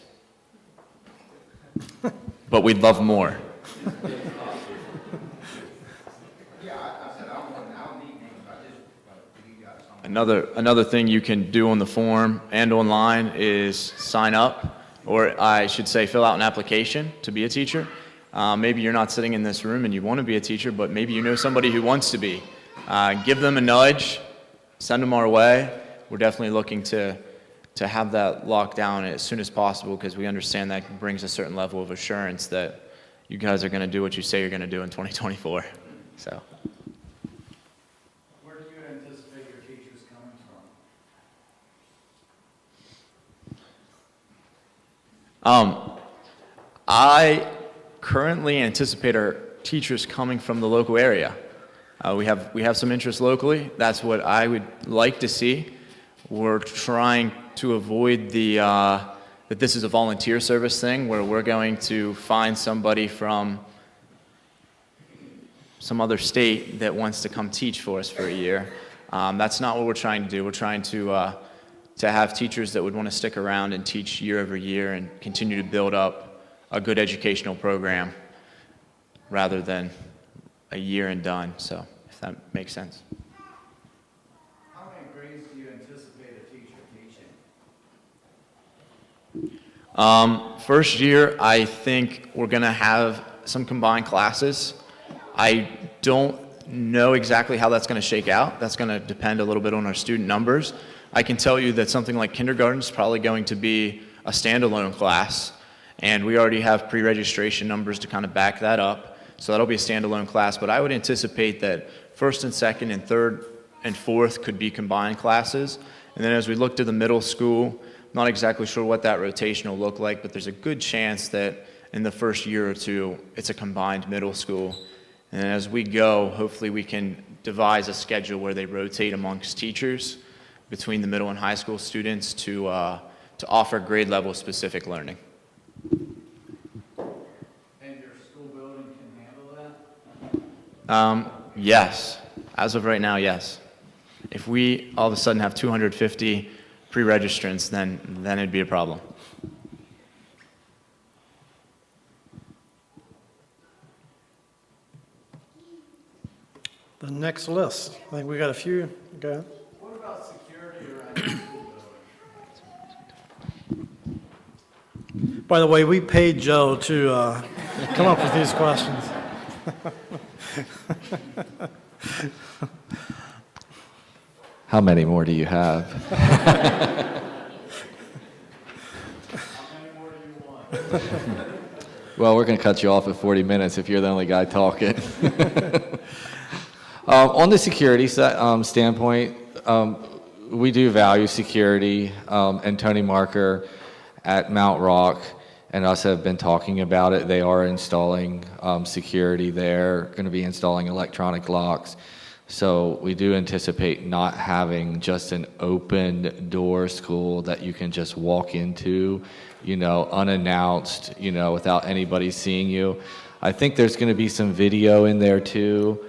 Speaker 7: But we'd love more.
Speaker 8: Yeah, I said I don't need names, do you got something?
Speaker 7: Another thing you can do on the form and online is sign up, or I should say fill out an application to be a teacher. Maybe you're not sitting in this room and you want to be a teacher, but maybe you know somebody who wants to be. Give them a nudge, send them our way. We're definitely looking to have that locked down as soon as possible, because we understand that brings a certain level of assurance that you guys are going to do what you say you're going to do in 2024. So.
Speaker 8: Where do you anticipate your teachers coming from?
Speaker 7: I currently anticipate our teachers coming from the local area. We have some interest locally. That's what I would like to see. We're trying to avoid that this is a volunteer service thing where we're going to find somebody from some other state that wants to come teach for us for a year. That's not what we're trying to do. We're trying to have teachers that would want to stick around and teach year over year and continue to build up a good educational program rather than a year and done, so if that makes sense.
Speaker 8: How many grades do you anticipate a teacher teaching?
Speaker 7: First year, I think we're going to have some combined classes. I don't know exactly how that's going to shake out. That's going to depend a little bit on our student numbers. I can tell you that something like kindergarten is probably going to be a standalone class, and we already have pre-registration numbers to kind of back that up. So that'll be a standalone class, but I would anticipate that first and second and third and fourth could be combined classes. And then as we look to the middle school, not exactly sure what that rotation will look like, but there's a good chance that in the first year or two, it's a combined middle school. And as we go, hopefully we can devise a schedule where they rotate amongst teachers between the middle and high school students to offer grade level specific learning.
Speaker 8: And your school building can handle that?
Speaker 7: Yes. As of right now, yes. If we all of a sudden have 250 pre-registrants, then it'd be a problem.
Speaker 2: The next list. I think we got a few. Okay.
Speaker 8: What about security around your school building?
Speaker 2: By the way, we paid Joe to come up with these questions.
Speaker 11: How many more do you have? Well, we're going to cut you off at 40 minutes if you're the only guy talking. On the security standpoint, we do value security, and Tony Marker at Mount Rock and us have been talking about it. They are installing security there, going to be installing electronic locks. So we do anticipate not having just an open door school that you can just walk into, unannounced, without anybody seeing you. I think there's going to be some video in there too.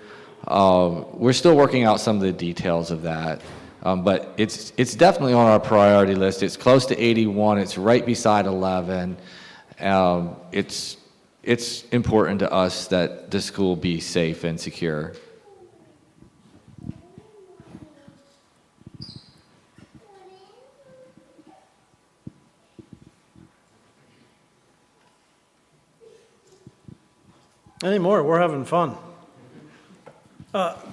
Speaker 11: We're still working out some of the details of that, but it's definitely on our priority list. It's close to 81. It's right beside 11. It's important to us that the school be safe and secure.
Speaker 2: Any more? We're having fun.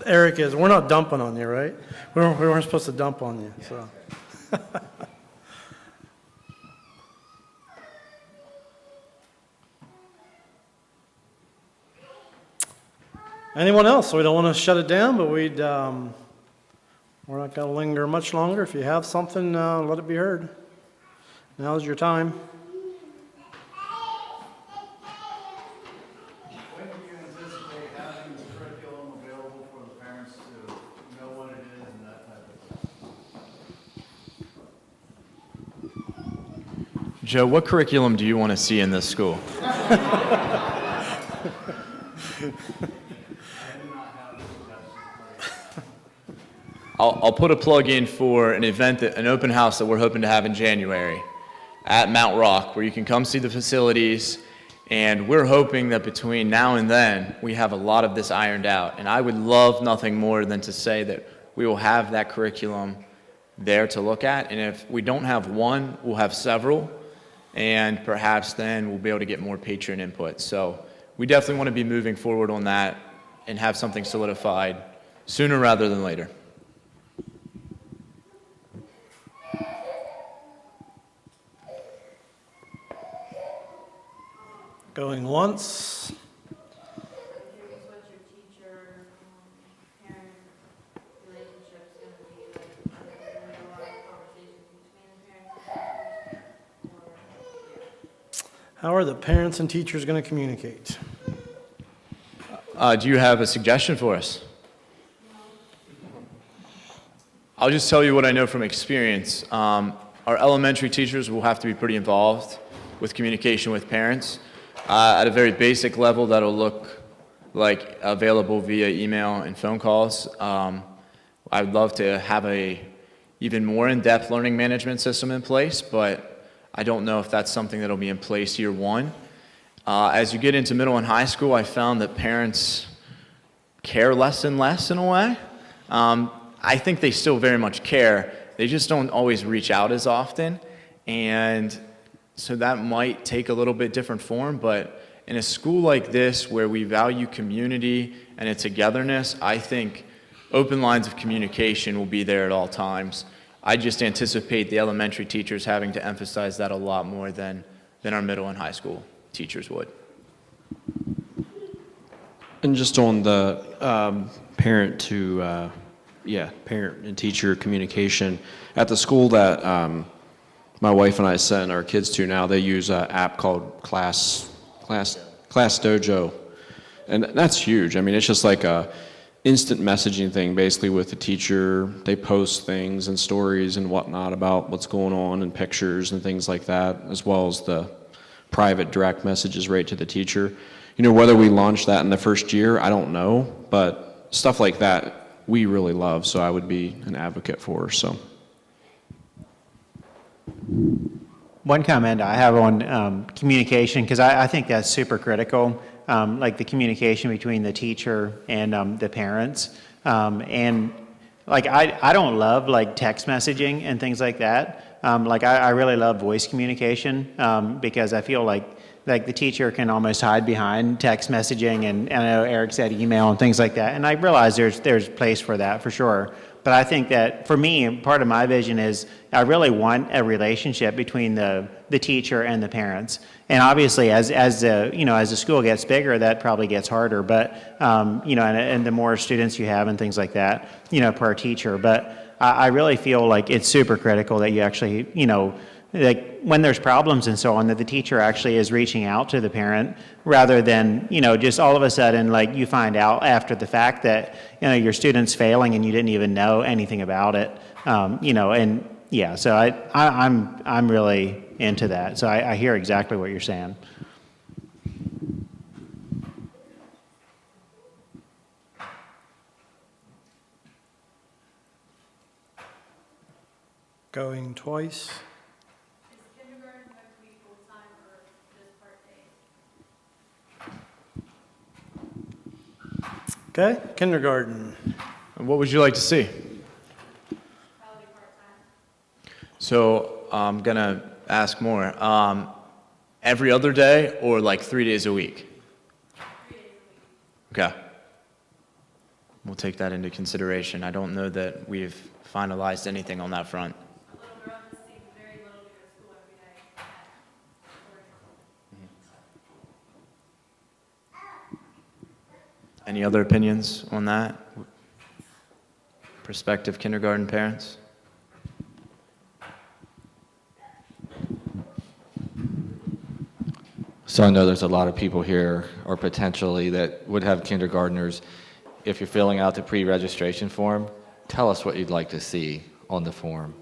Speaker 2: Eric is. We're not dumping on you, right? We weren't supposed to dump on you. So. Anyone else? We don't want to shut it down, but we're not going to linger much longer. If you have something, let it be heard. Now's your time.
Speaker 8: When do you anticipate having the curriculum available for the parents to know what it is and that type of thing?
Speaker 7: Joe, what curriculum do you want to see in this school? I'll put a plug in for an event, an open house that we're hoping to have in January at Mount Rock, where you can come see the facilities, and we're hoping that between now and then, we have a lot of this ironed out. And I would love nothing more than to say that we will have that curriculum there to look at, and if we don't have one, we'll have several, and perhaps then we'll be able to get more patron input. So we definitely want to be moving forward on that and have something solidified sooner rather than later.
Speaker 2: Going once.
Speaker 6: Curious what your teacher, parent relationship's gonna be like. Are there gonna be a lot of conversations between the parents and teachers?
Speaker 2: How are the parents and teachers going to communicate?
Speaker 7: Do you have a suggestion for us? I'll just tell you what I know from experience. Our elementary teachers will have to be pretty involved with communication with parents. At a very basic level, that'll look like available via email and phone calls. I'd love to have a even more in-depth learning management system in place, but I don't know if that's something that'll be in place year one. As you get into middle and high school, I found that parents care less and less in a way. I think they still very much care. They just don't always reach out as often. And so that might take a little bit different form, but in a school like this where we value community and its togetherness, I think open lines of communication will be there at all times. I just anticipate the elementary teachers having to emphasize that a lot more than our middle and high school teachers would.
Speaker 13: And just on the parent and teacher communication, at the school that my wife and I send our kids to now, they use an app called Class Dojo, and that's huge. I mean, it's just like a instant messaging thing, basically with the teacher. They post things and stories and whatnot about what's going on and pictures and things like that, as well as the private direct messages right to the teacher. You know, whether we launch that in the first year, I don't know, but stuff like that we really love, so I would be an advocate for. So,
Speaker 10: One comment I have on communication, because I think that's super critical, like the communication between the teacher and the parents. And like I don't love like text messaging and things like that. Like I really love voice communication because I feel like the teacher can almost hide behind text messaging, and I know Eric said email and things like that. And I realize there's place for that for sure. But I think that for me, part of my vision is I really want a relationship between the teacher and the parents. And obviously, as the school gets bigger, that probably gets harder. But and the more students you have and things like that, per teacher. But I really feel like it's super critical that you actually, like when there's problems and so on, that the teacher actually is reaching out to the parent rather than, just all of a sudden, like you find out after the fact that, your student's failing and you didn't even know anything about it. And yeah, so I'm really into that. So I hear exactly what you're saying.
Speaker 2: Going twice. Okay, kindergarten.
Speaker 7: And what would you like to see?
Speaker 6: Probably part-time.
Speaker 7: So I'm going to ask more. Every other day or like 3 days a week?
Speaker 6: 3 days a week.
Speaker 7: Okay. We'll take that into consideration. I don't know that we've finalized anything on that front.
Speaker 6: A little girl just seems very little to go to school every day.
Speaker 7: Any other opinions on that? Prospective kindergarten parents?
Speaker 11: So I know there's a lot of people here, or potentially, that would have kindergartners. If you're filling out the pre-registration form, tell us what you'd like to see on the form.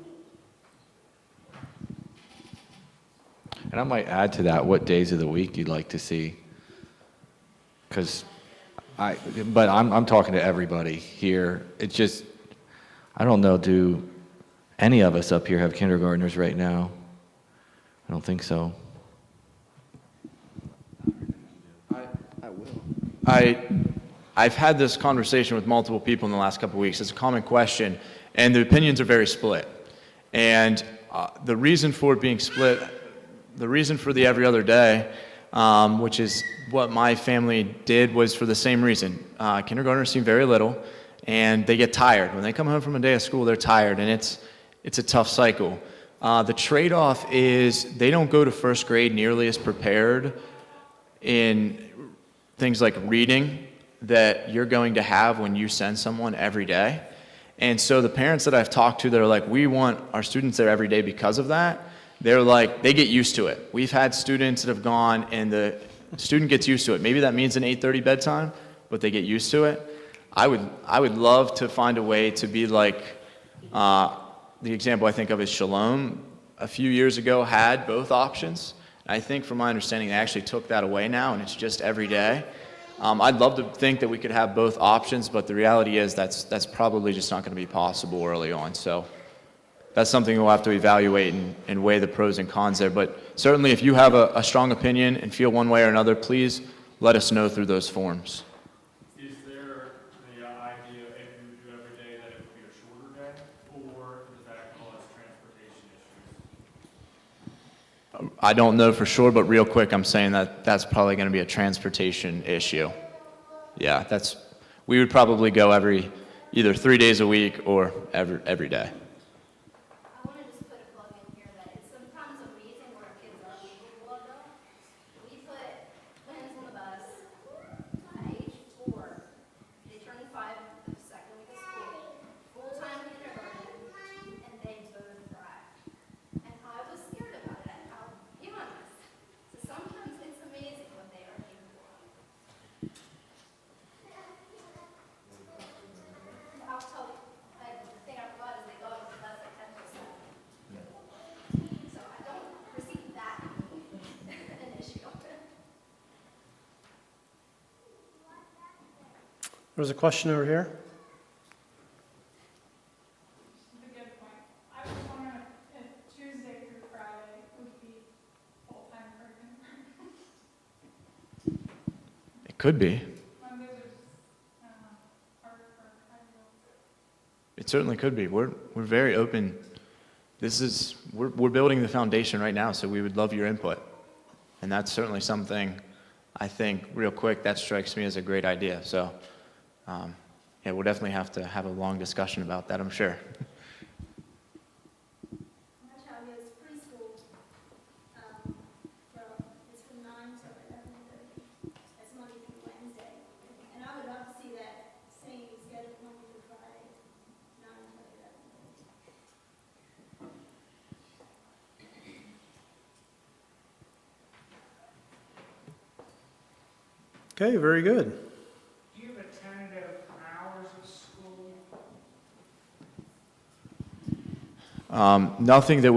Speaker 11: And I might add to that what days of the week you'd like to see. But I'm talking to everybody here. It's just, I don't know, do any of us up here have kindergartners right now? I don't think so.
Speaker 7: I've had this conversation with multiple people in the last couple of weeks. It's a common question, and the opinions are very split. And the reason for it being split, the reason for the every other day, which is what my family did, was for the same reason. Kindergartners see very little, and they get tired. When they come home from a day of school, they're tired, and it's a tough cycle. The trade-off is they don't go to first grade nearly as prepared in things like reading that you're going to have when you send someone every day. And so the parents that I've talked to that are like, we want our students there every day because of that, they're like, they get used to it. We've had students that have gone and the student gets used to it. Maybe that means an 8:30 bedtime, but they get used to it. I would love to find a way to be like, the example I think of is Shalom a few years ago had both options. I think from my understanding, they actually took that away now, and it's just every day. I'd love to think that we could have both options, but the reality is that's probably just not going to be possible early on. So that's something we'll have to evaluate and weigh the pros and cons there. But certainly if you have a strong opinion and feel one way or another, please let us know through those forms.
Speaker 5: Is there
Speaker 7: I don't know for sure, but real quick, I'm saying that that's probably going to be a transportation issue. Yeah, we would probably go either 3 days a week or every day.
Speaker 6: I want to just put a plug in here that it's sometimes amazing where kids are capable of though. We put twins on the bus at age 4. They turn 5 the second week of school, full-time kindergarten, and they both thrive. And I was scared about it, I'll be honest. So sometimes it's amazing what they are capable of. I'll tell you, like, the thing I forgot is they thought it was less than 10%. So I don't perceive that an issue.
Speaker 2: There's a question over here.
Speaker 14: That's a good point. I was wondering if Tuesday through Friday would be full-time for kindergarten.
Speaker 7: It could be.
Speaker 14: Mondays are just, hard for everyone.
Speaker 7: It certainly could be. We're very open. We're building the foundation right now, so we would love your input. And that's certainly something I think, real quick, that strikes me as a great idea. So, yeah, we'll definitely have to have a long discussion about that, I'm sure.
Speaker 6: My child goes to preschool, it's from 9 to 11:30. It's Monday through Wednesday. And I would love to see that same schedule Monday through Friday, 9 to 11:30.
Speaker 2: Okay, very good.
Speaker 5: Do you have a tentative hours of school?
Speaker 7: Nothing that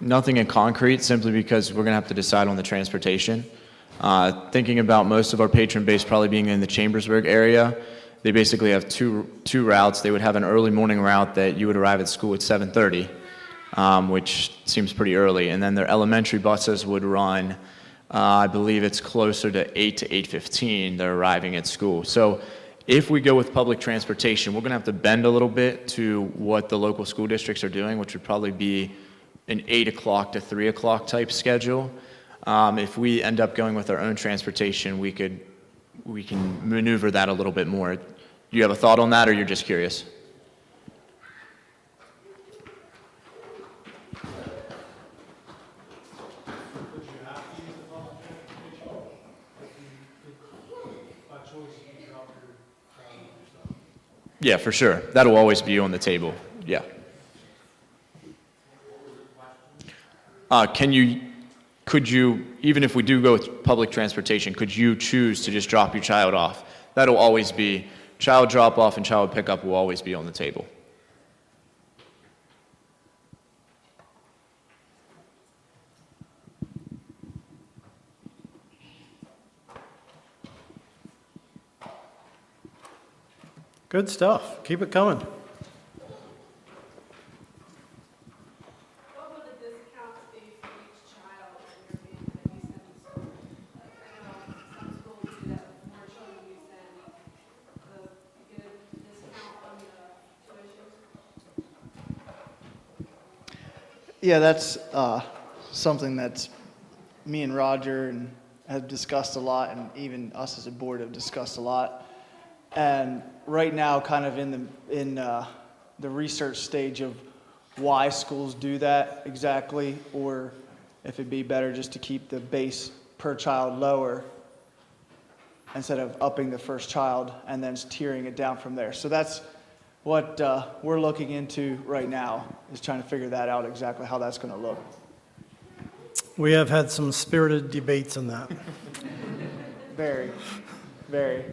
Speaker 7: nothing in concrete, simply because we're going to have to decide on the transportation. Thinking about most of our patron base probably being in the Chambersburg area, they basically have two routes. They would have an early morning route that you would arrive at school at 7:30, which seems pretty early. And then their elementary buses would run, I believe it's closer to 8 to 8:15, they're arriving at school. So if we go with public transportation, we're going to have to bend a little bit to what the local school districts are doing, which would probably be an 8 o'clock to 3 o'clock type schedule. If we end up going with our own transportation, we can maneuver that a little bit more. Do you have a thought on that, or you're just curious?
Speaker 2: Would you have to use the public transportation? If you by choice, you can drop your child off yourself.
Speaker 7: Yeah, for sure. That'll always be on the table. Yeah. Could you, even if we do go with public transportation, could you choose to just drop your child off? That'll always be, child drop off and child pickup will always be on the table.
Speaker 2: Good stuff. Keep it coming.
Speaker 12: What would the discounts be for each child in your family that you send to school? Like, I know some schools do that with more children you send, you get a discount on the tuition.
Speaker 4: Yeah, that's something that's me and Roger and have discussed a lot, and even us as a board have discussed a lot. And right now, kind of in the research stage of why schools do that exactly, or if it'd be better just to keep the base per child lower instead of upping the first child and then tiering it down from there. So that's what we're looking into right now, is trying to figure that out, exactly how that's going to look.
Speaker 2: We have had some spirited debates on that.
Speaker 4: Very, very.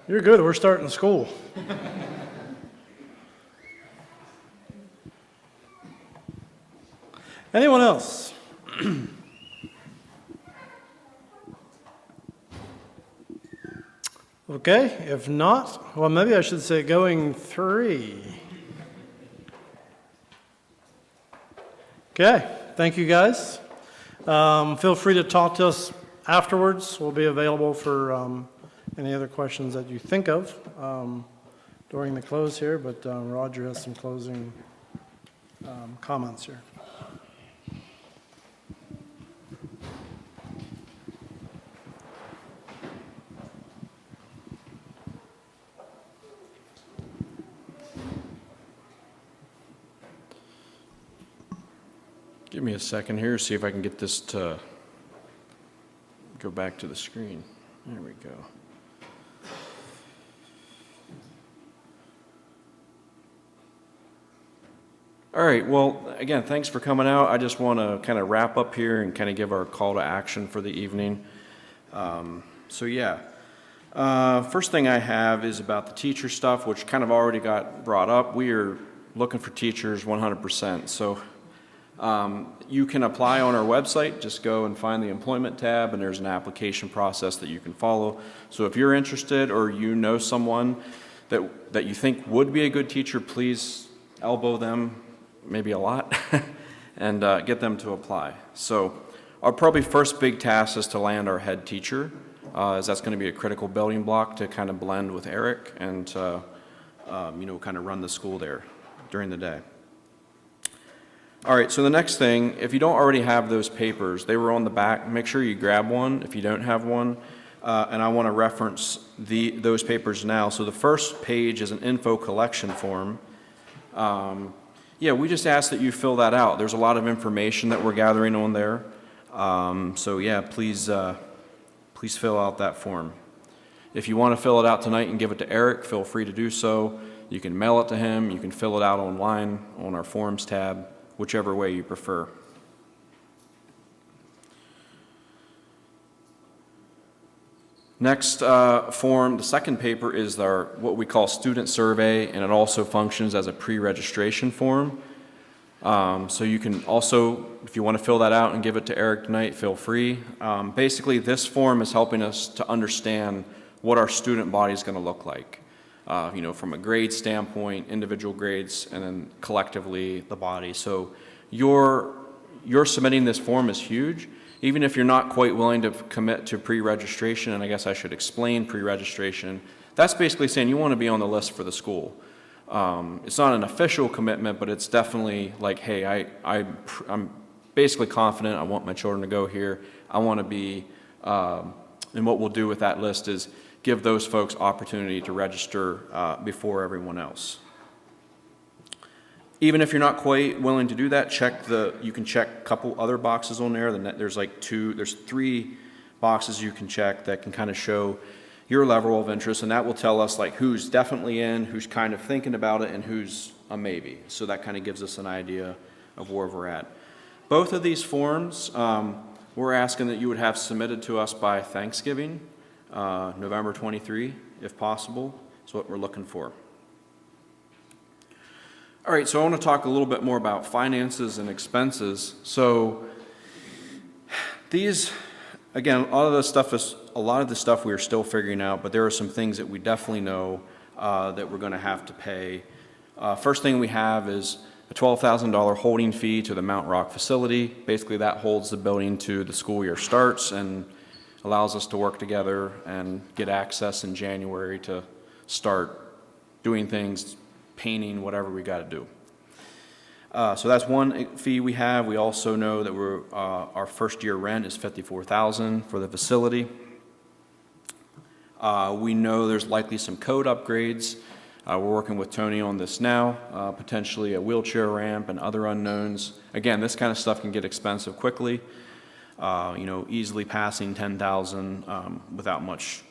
Speaker 2: You're good. We're starting school. Anyone else? Okay, if not, well, maybe I should say going 3. Okay, thank you guys. Feel free to talk to us afterwards. We'll be available for any other questions that you think of during the close here, but Roger has some closing comments here.
Speaker 13: Give me a second here, see if I can get this to go back to the screen. There we go. All right, well, again, thanks for coming out. I just want to kind of wrap up here and kind of give our call to action for the evening. First thing I have is about the teacher stuff, which kind of already got brought up. We are looking for teachers 100%. So you can apply on our website. Just go and find the employment tab, and there's an application process that you can follow. So if you're interested or you know someone that you think would be a good teacher, please elbow them, maybe a lot, and get them to apply. So our probably first big task is to land our head teacher, as that's going to be a critical building block to kind of blend with Eric and kind of run the school there during the day. All right, so the next thing, if you don't already have those papers, they were on the back. Make sure you grab one if you don't have one. And I want to reference those papers now. So the first page is an info collection form. We just ask that you fill that out. There's a lot of information that we're gathering on there. Please fill out that form. If you want to fill it out tonight and give it to Eric, feel free to do so. You can mail it to him. You can fill it out online on our forms tab, whichever way you prefer. Next form, the second paper, is our what we call student survey, and it also functions as a pre-registration form. So you can also, if you want to fill that out and give it to Eric tonight, feel free. Basically, this form is helping us to understand what our student body is going to look like. From a grade standpoint, individual grades, and then collectively the body. So your submitting this form is huge. Even if you're not quite willing to commit to pre-registration, and I guess I should explain pre-registration, that's basically saying you want to be on the list for the school. It's not an official commitment, but it's definitely like, hey, I'm basically confident I want my children to go here. I want to be, and what we'll do with that list is give those folks opportunity to register before everyone else. Even if you're not quite willing to do that, you can check a couple other boxes on there. There's three boxes you can check that can kind of show your level of interest, and that will tell us like who's definitely in, who's kind of thinking about it, and who's a maybe. So that kind of gives us an idea of where we're at. Both of these forms, we're asking that you would have submitted to us by Thanksgiving, November 23, if possible. That's what we're looking for. All right, so I want to talk a little bit more about finances and expenses. So these, again, a lot of the stuff we are still figuring out, but there are some things that we definitely know that we're going to have to pay. First thing we have is a $12,000 holding fee to the Mount Rock facility. Basically, that holds the building to the school year starts and allows us to work together and get access in January to start doing things, painting, whatever we got to do. So that's one fee we have. We also know that our first year rent is $54,000 for the facility. We know there's likely some code upgrades. We're working with Tony on this now, potentially a wheelchair ramp and other unknowns. Again, this kind of stuff can get expensive quickly. Easily passing $10,000 without much,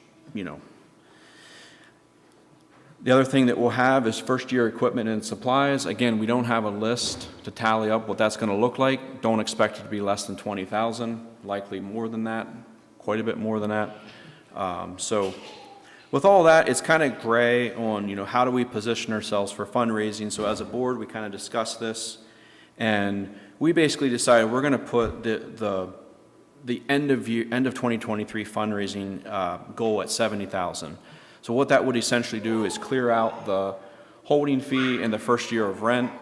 Speaker 13: The other thing that we'll have is first-year equipment and supplies. Again, we don't have a list to tally up what that's going to look like. Don't expect it to be less than $20,000, likely more than that, quite a bit more than that. So with all that, it's kind of gray on, how do we position ourselves for fundraising. So as a board, we kind of discussed this, and we basically decided we're going to put the end of 2023 fundraising goal at $70,000. So what that would essentially do is clear out the holding fee in the first year of rent,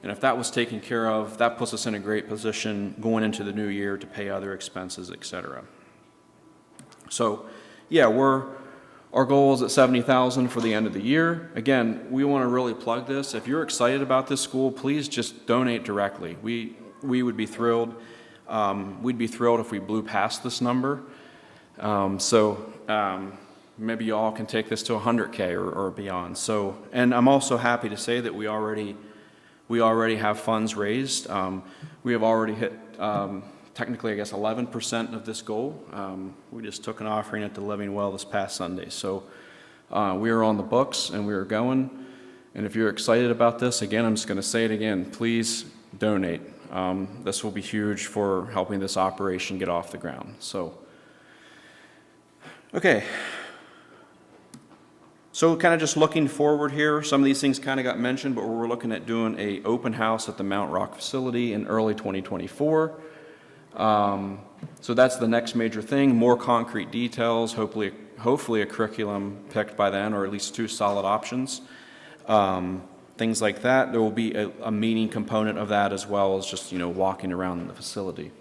Speaker 3: And if that was taken care of, that puts us in a great position going into the new year to pay other expenses, et cetera. So, yeah, our goal is at $70,000 for the end of the year. Again, we want to really plug this. If you're excited about this school, please just donate directly. We would be thrilled. We'd be thrilled if we blew past this number. Maybe y'all can take this to 100K or beyond. So, and I'm also happy to say that we already have funds raised. We have already hit, technically, I guess, 11% of this goal. We just took an offering at the Living Well this past Sunday. So we are on the books and we are going. And if you're excited about this, again, I'm just going to say it again, please donate. This will be huge for helping this operation get off the ground. So, okay. So kind of just looking forward here, some of these things kind of got mentioned, but we're looking at doing an open house at the Mount Rock facility in early 2024. So that's the next major thing, more concrete details, hopefully a curriculum picked by then, or at least 2 solid options. Things like that. There will be a meeting component of that as well as just, walking around the facility.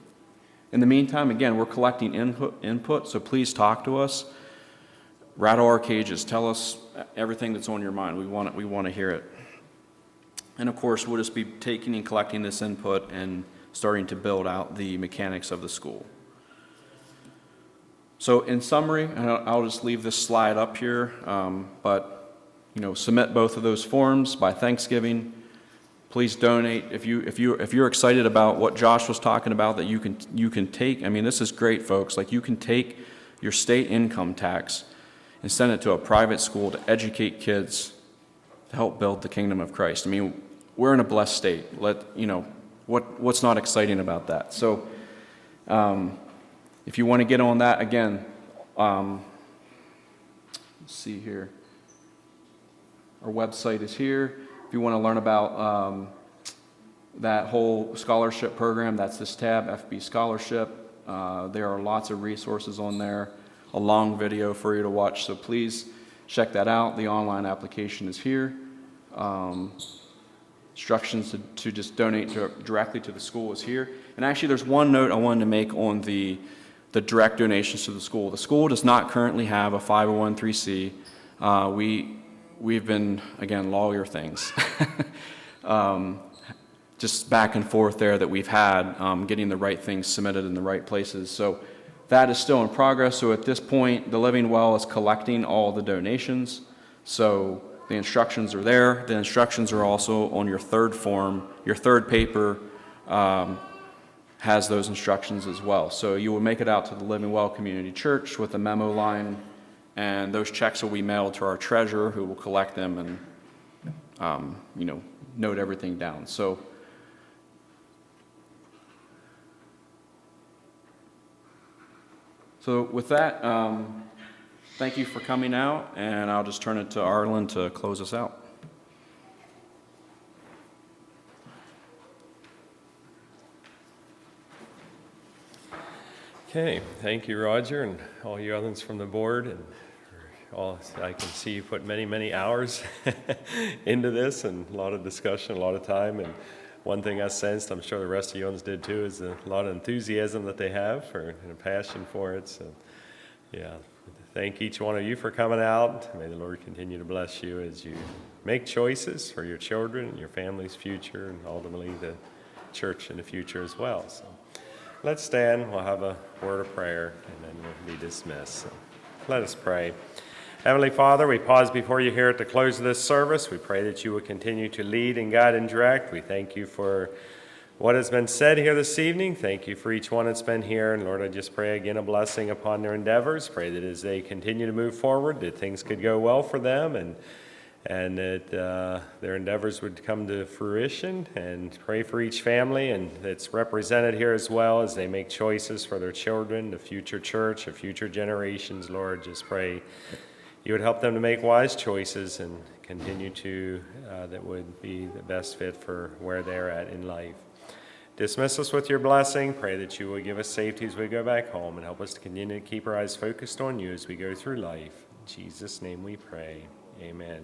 Speaker 3: In the meantime, again, we're collecting input, so please talk to us. Rattle our cages. Tell us everything that's on your mind. We want to hear it. And of course, we'll just be taking and collecting this input and starting to build out the mechanics of the school. So in summary, and I'll just leave this slide up here, but submit both of those forms by Thanksgiving. Please donate. If you're excited about what Josh was talking about, that you can take. I mean, this is great, folks. Like, you can take your state income tax and send it to a private school to educate kids to help build the kingdom of Christ. I mean, we're in a blessed state. What's not exciting about that? So, if you want to get on that, again, let's see here. Our website is here. If you want to learn about that whole scholarship program, that's this tab, FB Scholarship. There are lots of resources on there. A long video for you to watch, so please check that out. The online application is here. Instructions to just donate directly to the school is here. And actually, there's one note I wanted to make on the direct donations to the school. The school does not currently have a 501(c)(3). We've been, again, lawyer things. Just back and forth there that we've had, getting the right things submitted in the right places. So that is still in progress. So at this point, the Living Well is collecting all the donations. So the instructions are there. The instructions are also on your third form. Your third paper has those instructions as well. So you will make it out to the Living Well Community Church with a memo line, and those checks will be mailed to our treasurer, who will collect them and note everything down. So with that, thank you for coming out, and I'll just turn it to Arlen to close us out.
Speaker 1: Okay, thank you, Roger, and all you others from the board, and I can see you put many, many hours into this, and a lot of discussion, a lot of time, and one thing I sensed, I'm sure the rest of you ones did too, is a lot of enthusiasm that they have and a passion for it. So, yeah, thank each one of you for coming out. May the Lord continue to bless you as you make choices for your children and your family's future, and ultimately the church in the future as well. So, let's stand. We'll have a word of prayer, and then we'll be dismissed. So, let us pray. Heavenly Father, we pause before you here at the close of this service. We pray that you will continue to lead and guide and direct. We thank you for what has been said here this evening. Thank you for each one that's been here. And Lord, I just pray again a blessing upon their endeavors. Pray that as they continue to move forward, that things could go well for them and that their endeavors would come to fruition. And pray for each family and that's represented here as well as they make choices for their children, the future church, the future generations. Lord, just pray you would help them to make wise choices and continue to, that would be the best fit for where they're at in life. Dismiss us with your blessing. Pray that you will give us safety as we go back home and help us to continue to keep our eyes focused on you as we go through life. In Jesus' name we pray. Amen.